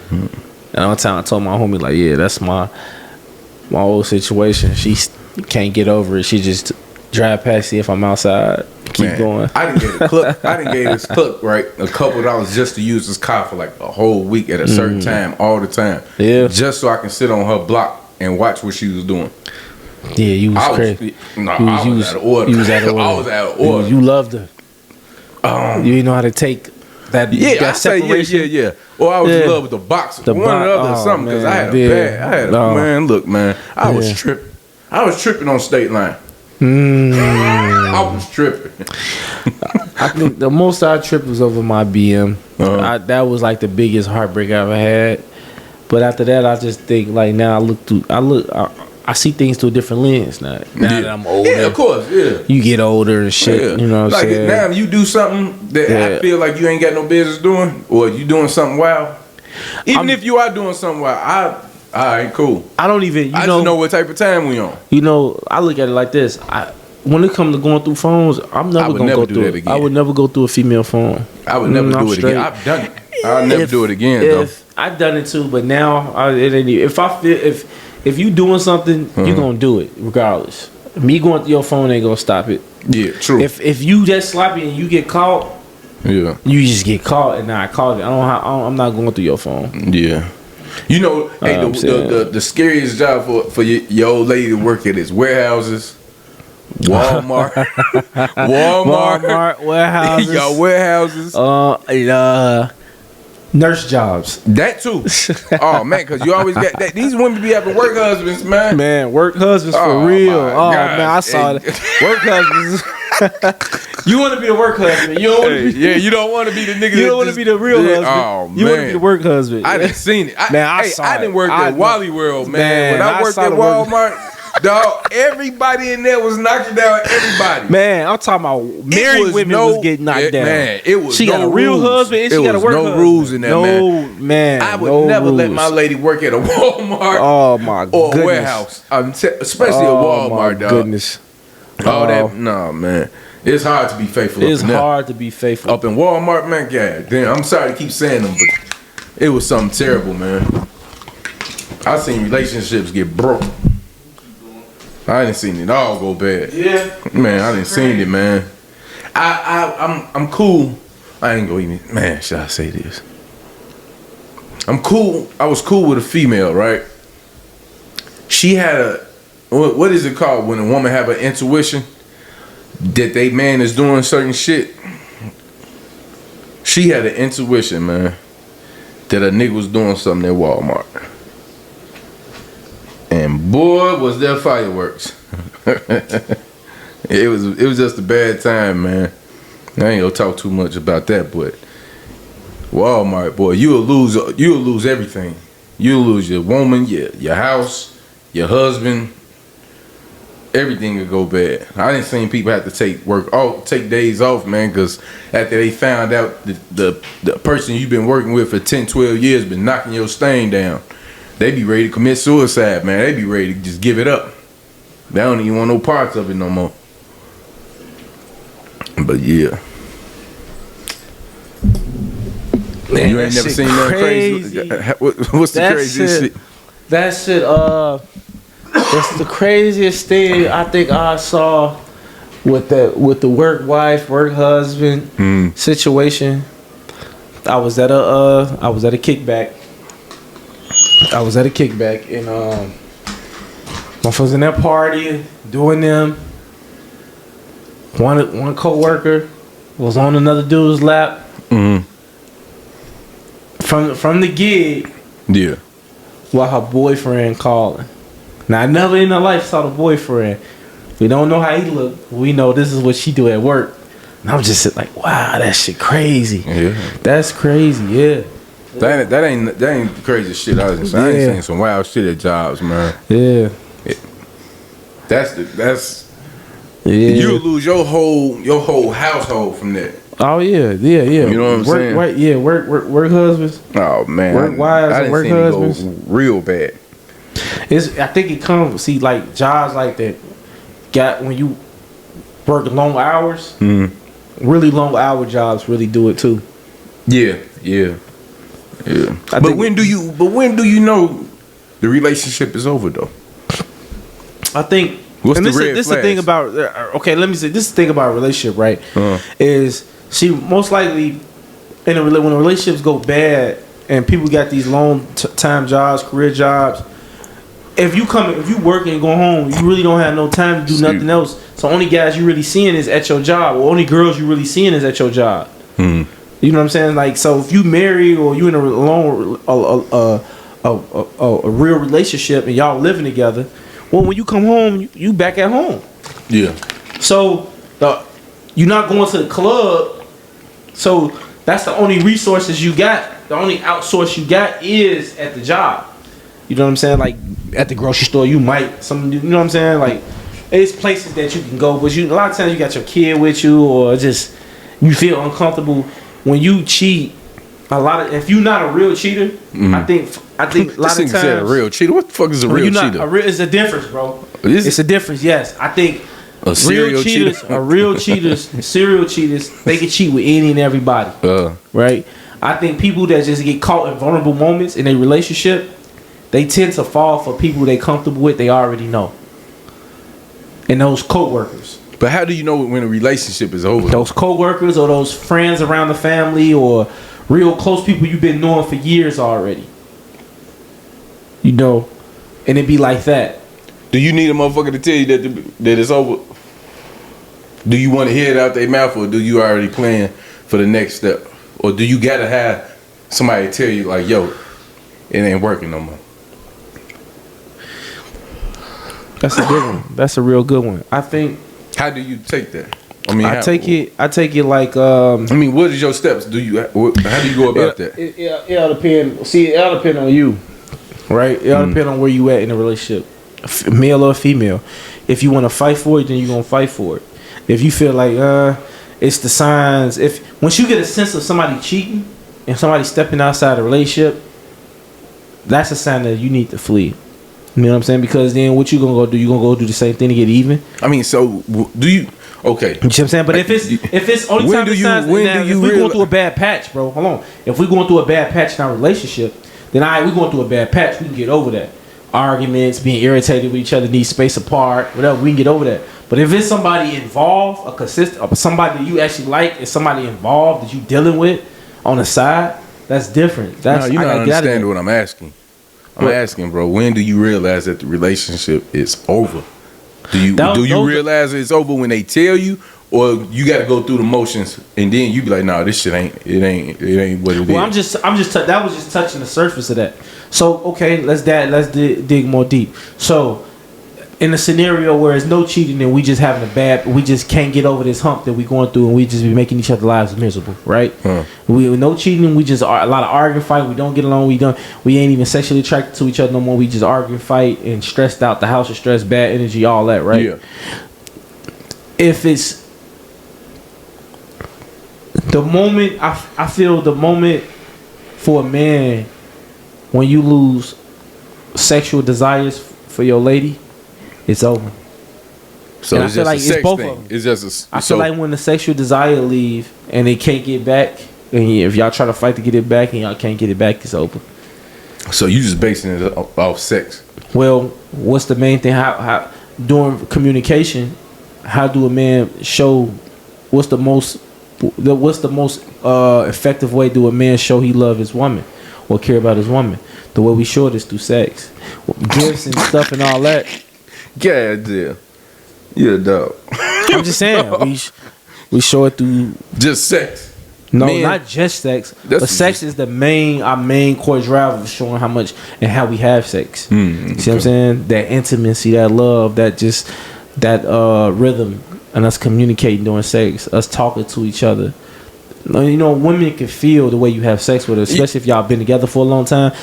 [SPEAKER 3] And one time I told my homie like, yeah, that's my old situation. She can't get over it. She just drive past, see if I'm outside. Keep going.
[SPEAKER 2] I didn't get a cook. I didn't get this cook right a couple $2 just to use this car for like a whole week at a certain time, all the time. Yeah. Just so I can sit on her block and watch what she was doing.
[SPEAKER 3] Yeah, you was crazy.
[SPEAKER 2] I was out of order.
[SPEAKER 3] You was out of order.
[SPEAKER 2] I was out of order.
[SPEAKER 3] You loved her. You didn't know how to take that.
[SPEAKER 2] Yeah,
[SPEAKER 3] that separation.
[SPEAKER 2] yeah. Or I was in love with the boxer. One or the other or something. Because I had a bad. Man, look, man. I was tripping. I was tripping on State Line. I was tripping.
[SPEAKER 3] I think the most I tripped was over my BM. That was like the biggest heartbreak I ever had. But after that, I just think like now I see things through a different lens now. Now that I'm older.
[SPEAKER 2] Yeah, of course, yeah.
[SPEAKER 3] You get older and shit. Yeah. You know what I'm saying?
[SPEAKER 2] Like now you do something that I feel like you ain't got no business doing, or you doing something wild. Even if you are doing something wild, I ain't cool.
[SPEAKER 3] I don't even.
[SPEAKER 2] I just know what type of time we on.
[SPEAKER 3] You know, I look at it like this. When it comes to going through phones, I'm never gonna go through it. I would never go through a female phone.
[SPEAKER 2] I would never do it again. I've done it. I'll never do it again though.
[SPEAKER 3] I've done it too, but now it ain't. If you doing something, you gonna do it regardless. Me going through your phone ain't gonna stop it.
[SPEAKER 2] Yeah, true.
[SPEAKER 3] If you just sloppy and you get caught,
[SPEAKER 2] Yeah.
[SPEAKER 3] You just get caught, and I called it. I'm not going through your phone.
[SPEAKER 2] Yeah. You know, hey, the scariest job for your old lady to work at is warehouses, Walmart,
[SPEAKER 3] warehouses,
[SPEAKER 2] y'all warehouses,
[SPEAKER 3] nurse jobs.
[SPEAKER 2] That too. Oh man, because you always got that. These women be having work husbands, man.
[SPEAKER 3] Man, work husbands for real. Oh
[SPEAKER 2] God.
[SPEAKER 3] man, I saw it. Work husbands. You want to be the work husband. You don't want to be.
[SPEAKER 2] Yeah, you don't want to be the nigga.
[SPEAKER 3] You don't want to be the real husband.
[SPEAKER 2] Oh man,
[SPEAKER 3] you want to be the work husband.
[SPEAKER 2] I didn't seen it.
[SPEAKER 3] I saw
[SPEAKER 2] I didn't work at Wally World, man. When I worked at Walmart, dog, everybody in there was knocking down everybody.
[SPEAKER 3] Man, I'm talking about married women was getting knocked down.
[SPEAKER 2] Man, it was
[SPEAKER 3] she got a real husband and she got a work husband.
[SPEAKER 2] No rules in that, man. I would never let my lady work at a Walmart.
[SPEAKER 3] Oh my goodness.
[SPEAKER 2] Or a warehouse, especially a Walmart, dog.
[SPEAKER 3] Goodness.
[SPEAKER 2] Oh, that no, man. It's hard to be faithful.
[SPEAKER 3] It's hard to be faithful
[SPEAKER 2] up in Walmart, man. God damn, I'm sorry to keep saying them, but it was something terrible, man. I seen relationships get broke. I didn't seen it all go bad.
[SPEAKER 3] Yeah,
[SPEAKER 2] man, I didn't seen it, man. I'm cool. I ain't gonna even, man. Should I say this? I'm cool. I was cool with a female, right? She had a what is it called when a woman have an intuition that they man is doing certain shit? She had an intuition, man, that a nigga was doing something at Walmart. And boy, was there fireworks. It was just a bad time, man. I ain't gonna talk too much about that, but Walmart, boy, you'll lose everything. You'll lose your woman, your house, your husband. Everything could go bad. I didn't see people have to take days off, man, because after they found out the person you've been working with for 10, 12 years been knocking your stain down, they be ready to commit suicide, man. They be ready to just give it up. They don't even want no parts of it no more. But yeah. Man, you ain't never seen nothing crazy. What's the craziest shit?
[SPEAKER 3] That shit, it's the craziest thing I think I saw with the work wife, work husband situation. I was at a kickback. And my folks in that party doing them. One co-worker was on another dude's lap. From the gig.
[SPEAKER 2] Yeah.
[SPEAKER 3] While her boyfriend calling. Now I never in her life saw the boyfriend. We don't know how he look. We know this is what she do at work. And I'm just like, wow, that shit crazy. Yeah. That's crazy, yeah.
[SPEAKER 2] That ain't crazy shit. I ain't seen some wild shit at jobs, man.
[SPEAKER 3] Yeah.
[SPEAKER 2] That's you lose your whole household from that.
[SPEAKER 3] Oh yeah.
[SPEAKER 2] You know what I'm saying?
[SPEAKER 3] Right, yeah, work husbands.
[SPEAKER 2] Oh man,
[SPEAKER 3] work wives and work husbands.
[SPEAKER 2] It go real bad.
[SPEAKER 3] I think it comes like jobs like that. Got when you work long hours. Really long hour jobs really do it too. Yeah.
[SPEAKER 2] But when do you know the relationship is over though?
[SPEAKER 3] I think.
[SPEAKER 2] What's
[SPEAKER 3] this is the thing about let me say this is the thing about a relationship, right? Is she most likely when the relationships go bad and people got these long time jobs, career jobs. If you work and go home, you really don't have no time to do nothing else. So only guys you really seeing is at your job, or only girls you really seeing is at your job. You know what I'm saying? Like, so if you married or you in a real relationship and y'all living together, well, when you come home, you back at home.
[SPEAKER 2] Yeah.
[SPEAKER 3] So you're not going to the club. So that's the only resources you got. The only outsource you got is at the job. You know what I'm saying? Like at the grocery store, you might you know what I'm saying? Like it's places that you can go, but a lot of times you got your kid with you, or just you feel uncomfortable when you cheat. If you're not a real cheater, I think a lot of times
[SPEAKER 2] a real cheater. What the fuck is a real cheater?
[SPEAKER 3] It's a difference, bro. It's a difference. Yes, I think serial cheaters, serial cheaters, they can cheat with any and everybody. Right? I think people that just get caught in vulnerable moments in a relationship, they tend to fall for people they comfortable with. They already know, and those co-workers.
[SPEAKER 2] But how do you know when a relationship is over?
[SPEAKER 3] Those coworkers or those friends around the family or real close people you've been knowing for years already. You know, and it be like that.
[SPEAKER 2] Do you need a motherfucker to tell you that it's over? Do you want to hear it out their mouth, or do you already plan for the next step? Or do you gotta have somebody tell you like, yo, it ain't working no more?
[SPEAKER 3] That's a good one. That's a real good one. I think.
[SPEAKER 2] How do you take that? I mean,
[SPEAKER 3] I take it like.
[SPEAKER 2] I mean, what is your steps? How do you go about that?
[SPEAKER 3] It all depend. See, it all depend on you, right? It all depend on where you at in a relationship, male or female. If you want to fight for it, then you're gonna fight for it. If you feel like it's the signs. Once you get a sense of somebody cheating and somebody stepping outside the relationship, that's a sign that you need to flee. You know what I'm saying? Because then what you gonna go do? You gonna go do the same thing to get even?
[SPEAKER 2] I mean, so do you? Okay.
[SPEAKER 3] You know what I'm saying? But if it's only time if we going through a bad patch, bro, hold on. If we going through a bad patch in our relationship, then we going through a bad patch. We can get over that. Arguments, being irritated with each other, need space apart, whatever. We can get over that. But if it's somebody involved, somebody that you actually like, is somebody involved that you dealing with on the side, that's different.
[SPEAKER 2] No, you're not understanding what I'm asking. I'm asking, bro, when do you realize that the relationship is over? Do you realize it's over when they tell you, or you got to go through the motions and then you be like, nah, this shit ain't what it is.
[SPEAKER 3] Well, that was just touching the surface of that. So okay, let's dig more deep. So in a scenario where there's no cheating and we just we just can't get over this hump that we going through and we just be making each other's lives miserable, right? We with no cheating, we just a lot of arguing, fight. We don't get along. We ain't even sexually attracted to each other no more. We just argue, fight, and stressed out. The house is stressed, bad energy, all that, right?
[SPEAKER 2] Yeah.
[SPEAKER 3] If it's the moment, I feel the moment for a man when you lose sexual desires for your lady, it's over.
[SPEAKER 2] So
[SPEAKER 3] and
[SPEAKER 2] it's
[SPEAKER 3] I feel
[SPEAKER 2] just
[SPEAKER 3] like
[SPEAKER 2] a sex
[SPEAKER 3] it's both
[SPEAKER 2] thing.
[SPEAKER 3] of them.
[SPEAKER 2] It's just
[SPEAKER 3] I feel like when the sexual desire leave and they can't get back, and if y'all try to fight to get it back and y'all can't get it back, it's over.
[SPEAKER 2] So you just basing it off sex?
[SPEAKER 3] Well, what's the main thing? How during communication, how do a man show? What's the most effective way do a man show he love his woman or care about his woman? The way we show it is through sex, gifts and stuff and all that.
[SPEAKER 2] Yeah, dear. You're a dog.
[SPEAKER 3] I'm just saying we show it through
[SPEAKER 2] just sex.
[SPEAKER 3] No, not just sex. But sex is our main core driver of showing how much and how we have sex. See what I'm saying? That intimacy, that love, that rhythm, and us communicating during sex, us talking to each other. You know, women can feel the way you have sex with us, especially if y'all been together for a long time.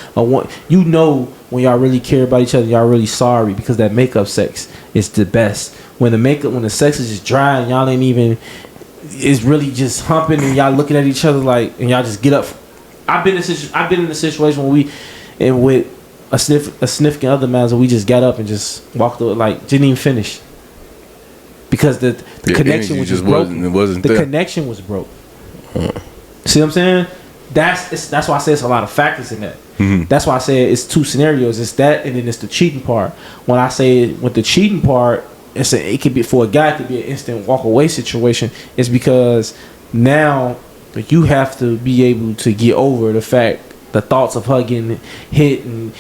[SPEAKER 3] You know when y'all really care about each other, y'all really sorry, because that makeup sex is the best. When the sex is just dry and y'all ain't even, it's really just humping and y'all looking at each other like, and y'all just get up. I've been in a situation where with a significant other man, where we just got up and just walked through it, like didn't even finish because the connection was just broken. The connection was broke. See what I'm saying? That's why I say it's a lot of factors in that. That's why I say it's two scenarios. It's that, and then it's the cheating part. When I say with the cheating part, it could be for a guy, it could be an instant walk away situation. It's because now you have to be able to get over the thoughts of her getting hit and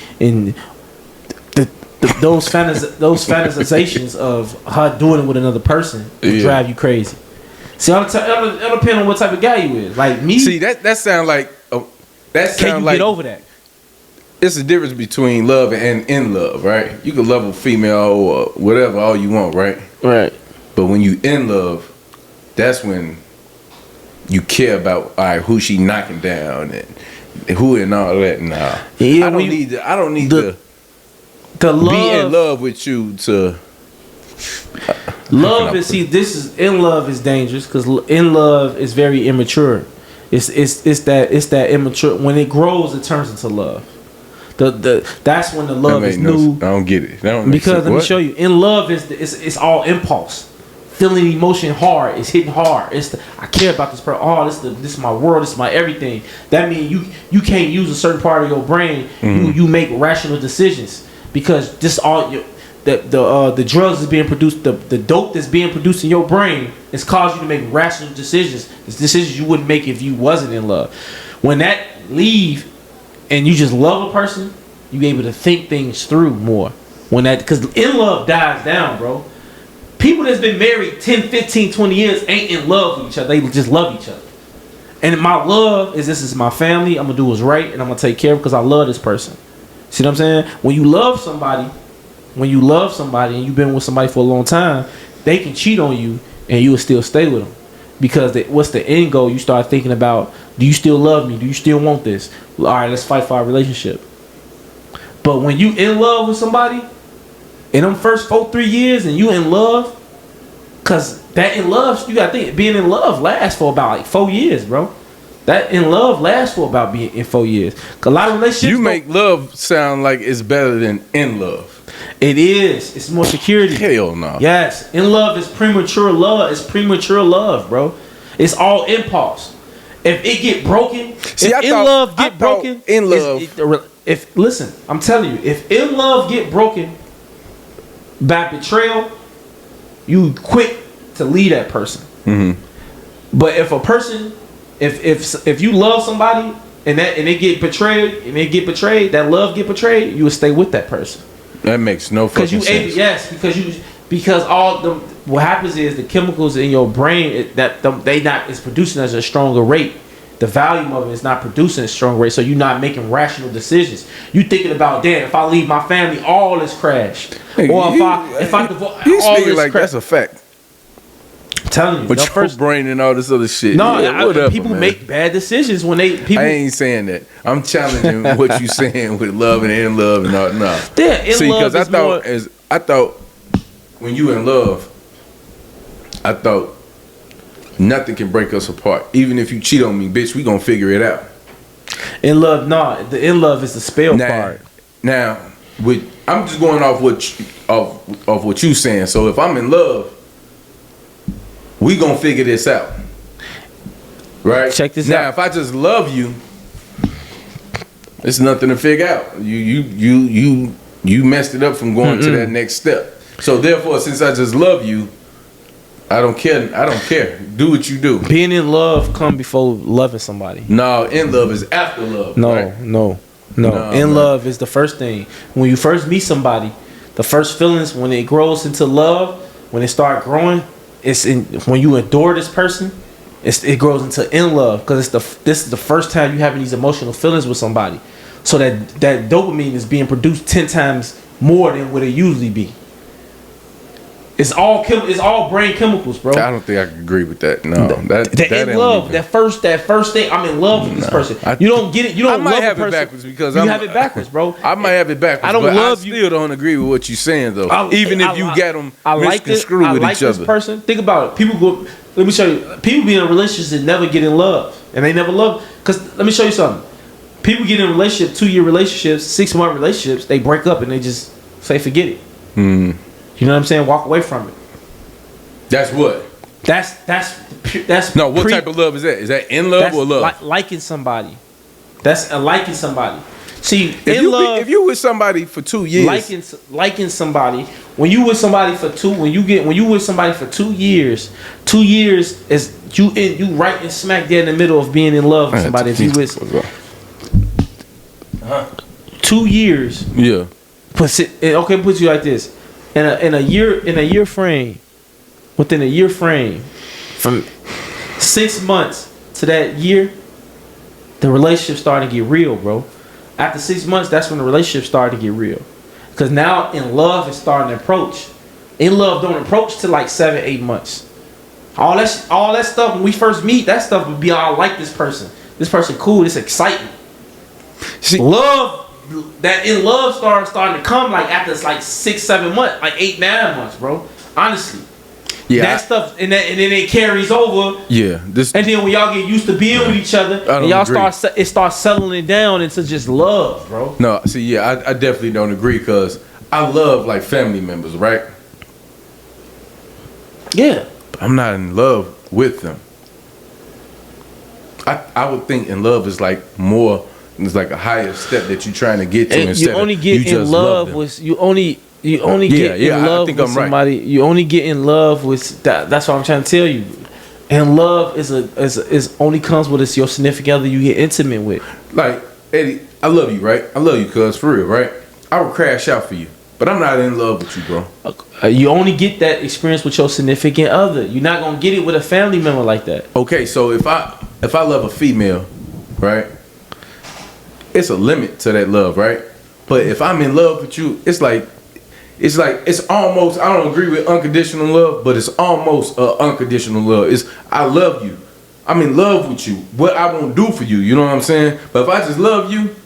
[SPEAKER 3] those fantasizations of her doing it with another person will drive you crazy. See, it'll depend on what type of guy you is. Like me.
[SPEAKER 2] See, that sound like
[SPEAKER 3] can you get over that?
[SPEAKER 2] It's the difference between love and in love, right? You can love a female or whatever all you want, right?
[SPEAKER 3] Right.
[SPEAKER 2] But when you in love, that's when you care about who she knocking down and who and all that. Nah,
[SPEAKER 3] yeah,
[SPEAKER 2] I don't need to
[SPEAKER 3] love,
[SPEAKER 2] be in love with you to.
[SPEAKER 3] Love is in love is dangerous because in love is very immature. It's that immature. When it grows, it turns into love. That's when the love is new.
[SPEAKER 2] I don't get it.
[SPEAKER 3] Because let me show you. In love it's all impulse. Feeling emotion hard. It's hitting hard. I care about this person. Oh, this is my world. This is my everything. That means you can't use a certain part of your brain. You make rational decisions because this all the drugs that's being produced, the dope that's being produced in your brain, is causing you to make rational decisions. It's decisions you wouldn't make if you wasn't in love. When that leave and you just love a person, you able to think things through more. When that, because in love dies down, bro. People that's been married 10, 15, 20 years ain't in love with each other. They just love each other. And my love is, this is my family. I'm gonna do what's right, and I'm gonna take care of it because I love this person. See what I'm saying? When you love somebody, and you've been with somebody for a long time, they can cheat on you and you will still stay with them. Because what's the end goal? You start thinking about, do you still love me? Do you still want this? All right, let's fight for our relationship. But when you in love with somebody, in them first 4-3 years, and you in love, cause that in love, you gotta think, being in love lasts for about like 4 years, bro. That in love lasts for about being in 4 years. Cause a lot of relationships,
[SPEAKER 2] you make love sound like it's better than in love.
[SPEAKER 3] It is. It's more security.
[SPEAKER 2] Hell no.
[SPEAKER 3] Yes, in love is premature love. It's premature love, bro. It's all impulse. If it get broken, listen, I'm telling you, if in love get broken by betrayal, you quick to leave that person. Mm-hmm. But if a person, if you love somebody and they get betrayed, that love get betrayed, you will stay with that person.
[SPEAKER 2] That makes no fucking sense.
[SPEAKER 3] Yes, because all the what happens is the chemicals in your brain is producing at a stronger rate. The volume of it is not producing at a strong rate, so you're not making rational decisions. You thinking about, damn, if I leave my family, all is crashed.
[SPEAKER 2] Hey,
[SPEAKER 3] or if I divorce,
[SPEAKER 2] all this like that's a fact.
[SPEAKER 3] I'm telling you,
[SPEAKER 2] but your first brain and all this other shit.
[SPEAKER 3] No, whatever, people make bad decisions when they. I
[SPEAKER 2] ain't saying that. I'm challenging what you saying with love and in love and all. No,
[SPEAKER 3] yeah,
[SPEAKER 2] see, because I thought when you in love, I thought nothing can break us apart. Even if you cheat on me, bitch, we gonna figure it out.
[SPEAKER 3] In love, no. The in love is the spell part.
[SPEAKER 2] Now, I'm just going off what you saying. So if I'm in love, we gonna figure this out, right?
[SPEAKER 3] Check this
[SPEAKER 2] out. Now,
[SPEAKER 3] out.
[SPEAKER 2] if I just love you, it's nothing to figure out. You messed it up from going to that next step. So therefore, since I just love you, I don't care. Do what you do.
[SPEAKER 3] Being in love come before loving somebody.
[SPEAKER 2] No, in love is after love.
[SPEAKER 3] No,
[SPEAKER 2] right?
[SPEAKER 3] no. In love is the first thing. When you first meet somebody, the first feelings, when it grows into love, when it start growing, when you adore this person, it grows into in love, because this is the first time you having these emotional feelings with somebody. So that dopamine is being produced 10 times more than what it usually be. It's all brain chemicals, bro.
[SPEAKER 2] I don't think I can agree with that. No, that
[SPEAKER 3] in love. That first thing, I'm in love with this person. You don't get it. You don't. I might
[SPEAKER 2] have it backwards because
[SPEAKER 3] you have it backwards, bro.
[SPEAKER 2] I might have it backwards. I still don't agree with what you're saying though. Even if you got them misconstrued with each other.
[SPEAKER 3] This person. Think about it. People go. Let me show you. People be in relationships and never get in love, and they never love. Cause let me show you something. People get in relationships, 2-year relationships, 6-month relationships. They break up and they just say forget it. You know what I'm saying? Walk away from it.
[SPEAKER 2] That's what?
[SPEAKER 3] That's
[SPEAKER 2] no, what type of love is that? Is that in love or love?
[SPEAKER 3] Liking somebody. That's liking somebody. See,
[SPEAKER 2] if you with somebody for 2 years,
[SPEAKER 3] liking somebody. When you with somebody for 2 years, 2 years is you right in smack there in the middle of being in love with somebody. If you with 2 years,
[SPEAKER 2] yeah.
[SPEAKER 3] Put you like this. In a year frame, within a year frame, from 6 months to that year, the relationship starting to get real, bro. After 6 months, that's when the relationship started to get real. Because now in love is starting to approach. In love don't approach till like 7-8 months. All that stuff when we first meet, that stuff would be all like this person. This person cool. It's exciting. See, love. That in love starting to come like after it's like 6-7 months, like 8-9 months, bro. Honestly, yeah. That stuff and then it carries over.
[SPEAKER 2] Yeah,
[SPEAKER 3] and then when y'all get used to being with each other, and y'all start settling down into just love, bro.
[SPEAKER 2] No, see, yeah, I definitely don't agree because I love like family members, right?
[SPEAKER 3] Yeah,
[SPEAKER 2] but I'm not in love with them. I would think in love is like more. It's like a higher step that you're trying to get to.
[SPEAKER 3] And
[SPEAKER 2] instead
[SPEAKER 3] you only
[SPEAKER 2] of
[SPEAKER 3] get
[SPEAKER 2] you
[SPEAKER 3] in love with you only You only get in love with somebody. Right. You only get in love with that. That's what I'm trying to tell you. And love is only comes with your significant other you get intimate with.
[SPEAKER 2] Like, Eddie, I love you, right? I love you, cuz, for real, right? I would crash out for you, but I'm not in love with you, bro.
[SPEAKER 3] You only get that experience with your significant other. You're not gonna get it with a family member like that.
[SPEAKER 2] Okay, so if I love a female, right? It's a limit to that love, right? But if I'm in love with you, it's almost, I don't agree with unconditional love, but it's almost unconditional love. It's, I love you. I'm in love with you. What I won't do for you, you know what I'm saying? But if I just love you,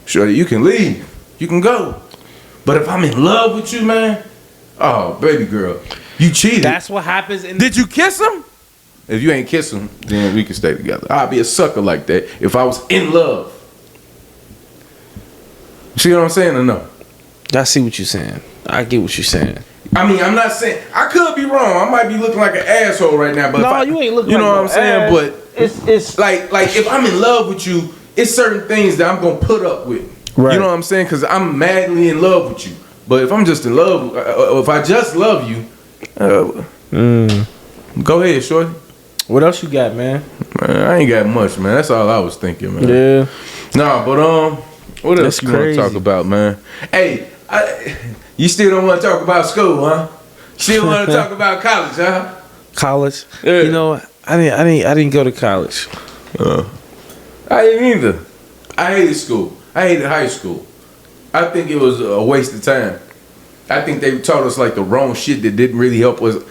[SPEAKER 2] sure, you can leave. You can go. But if I'm in love with you, man, oh, baby girl, you cheated.
[SPEAKER 3] That's what happens.
[SPEAKER 2] Did you kiss him? If you ain't kiss him, then we can stay together. I'd be a sucker like that if I was in love. See what I'm saying or no?
[SPEAKER 3] I see what you're saying. I get what you're saying.
[SPEAKER 2] I mean, I'm not saying, I could be wrong. I might be looking like an asshole right now, but
[SPEAKER 3] no, you ain't looking.
[SPEAKER 2] You know
[SPEAKER 3] like
[SPEAKER 2] what I'm saying?
[SPEAKER 3] Ass.
[SPEAKER 2] But it's like if I'm in love with you, it's certain things that I'm gonna put up with. Right. You know what I'm saying? Because I'm madly in love with you. But if I'm just in love, if I just love you, go ahead, shorty.
[SPEAKER 3] What else you got, man?
[SPEAKER 2] Man, I ain't got much, man. That's all I was thinking, man.
[SPEAKER 3] Yeah.
[SPEAKER 2] Nah, but what else you want to talk about, man? Hey, you still don't want to talk about school, huh? Still want to talk about college, huh?
[SPEAKER 3] College? Yeah. You know, I didn't go to college.
[SPEAKER 2] I didn't either. I hated school. I hated high school. I think it was a waste of time. I think they taught us like the wrong shit that didn't really help us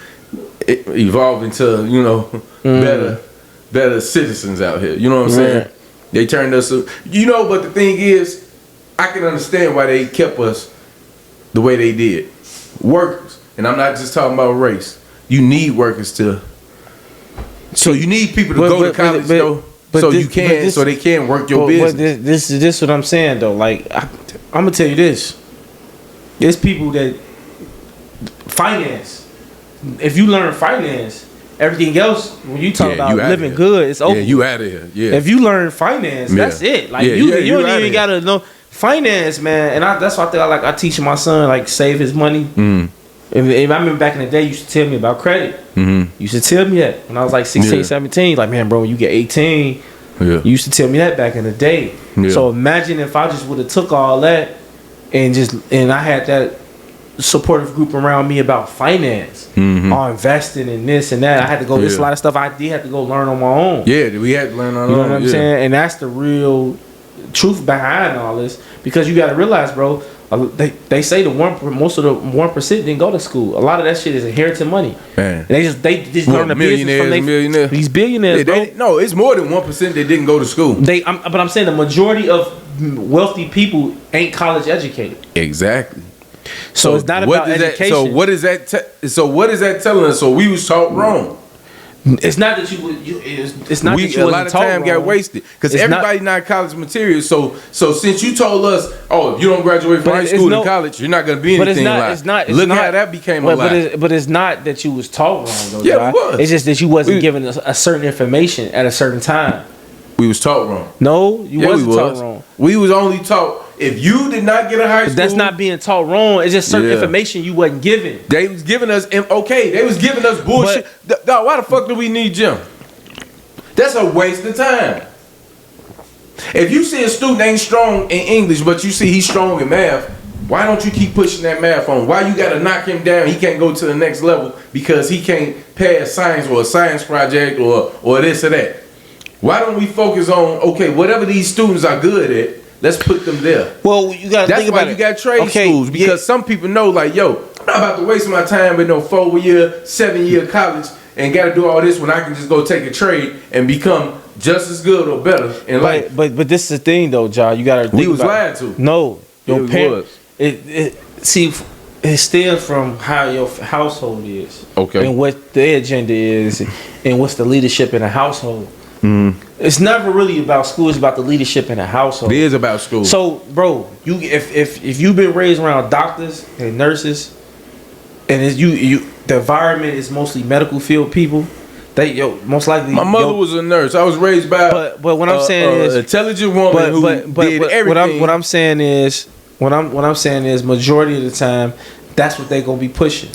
[SPEAKER 2] evolve into, you know, better citizens out here. You know what I'm saying? They turned us, you know, but the thing is, I can understand why they kept us the way they did. Workers. And I'm not just talking about race. You need workers to, so you need people to go to college though. So they can work your business.
[SPEAKER 3] But this is what I'm saying though. Like I'm gonna tell you this. There's people that finance. If you learn finance, everything else when you talk about living good, it's over.
[SPEAKER 2] Yeah, you out of here. Yeah.
[SPEAKER 3] If you learn finance, that's it. Like you don't even gotta know finance, man. And that's why I teach my son like save his money. If I remember back in the day, you used to tell me about credit. You used to tell me that when I was like 16, 17. Like, man, bro, when you get 18, you used to tell me that back in the day. So imagine if I just would have took all that and I had that supportive group around me about finance, or investing in this and that. I had to go. There's a lot of stuff I did have to go learn on my own.
[SPEAKER 2] Yeah, we had to learn on our own.
[SPEAKER 3] You know what I'm saying? And that's the real truth behind all this, because you got to realize, bro. They say most of the 1% didn't go to school. A lot of that shit is inherited money. Man, they just learn the business from these billionaires.
[SPEAKER 2] No, it's more than 1% that didn't go to school.
[SPEAKER 3] But I'm saying the majority of wealthy people ain't college educated.
[SPEAKER 2] Exactly.
[SPEAKER 3] So it's not about education.
[SPEAKER 2] So what is that telling us? So we was taught wrong.
[SPEAKER 3] It's not that it's not that you
[SPEAKER 2] a lot of time got wasted because everybody not college material. So since you told us, if you don't graduate from high school and college, you're not gonna be anything like. Look how that became a lie.
[SPEAKER 3] But it's not that you was taught wrong, though.
[SPEAKER 2] Yeah, it was.
[SPEAKER 3] It's just that you wasn't given a certain information at a certain time.
[SPEAKER 2] We was taught wrong.
[SPEAKER 3] No, you wasn't taught wrong.
[SPEAKER 2] We was only taught. If you did not get a high school,
[SPEAKER 3] that's not being taught wrong. It's just certain information you wasn't given.
[SPEAKER 2] They was giving us they was giving us bullshit. Dog, why the fuck do we need gym? That's a waste of time. If you see a student ain't strong in English, but you see he's strong in math, why don't you keep pushing that math on? Why you gotta knock him down? He can't go to the next level because he can't pass science or a science project or this or that. Why don't we focus on whatever these students are good at? Let's put them there.
[SPEAKER 3] Well, you got to think about it.
[SPEAKER 2] That's why you got trade schools, because some people know, like, I'm not about to waste my time with no 4-year, 7-year college and got to do all this when I can just go take a trade and become just as good or better in life.
[SPEAKER 3] But this is the thing, though, John. You got to think
[SPEAKER 2] we was lied to.
[SPEAKER 3] No, your parents. It stems from how your household is, and what their agenda is, and what's the leadership in a household. It's never really about school. It's about the leadership in the household.
[SPEAKER 2] It is about school.
[SPEAKER 3] So, bro, if you've been raised around doctors and nurses, and the environment is mostly medical field people, most likely.
[SPEAKER 2] My mother was a nurse. I was raised by.
[SPEAKER 3] But what I'm saying is
[SPEAKER 2] intelligent woman who did everything.
[SPEAKER 3] What I'm saying is What I'm saying is majority of the time, that's what they gonna be pushing.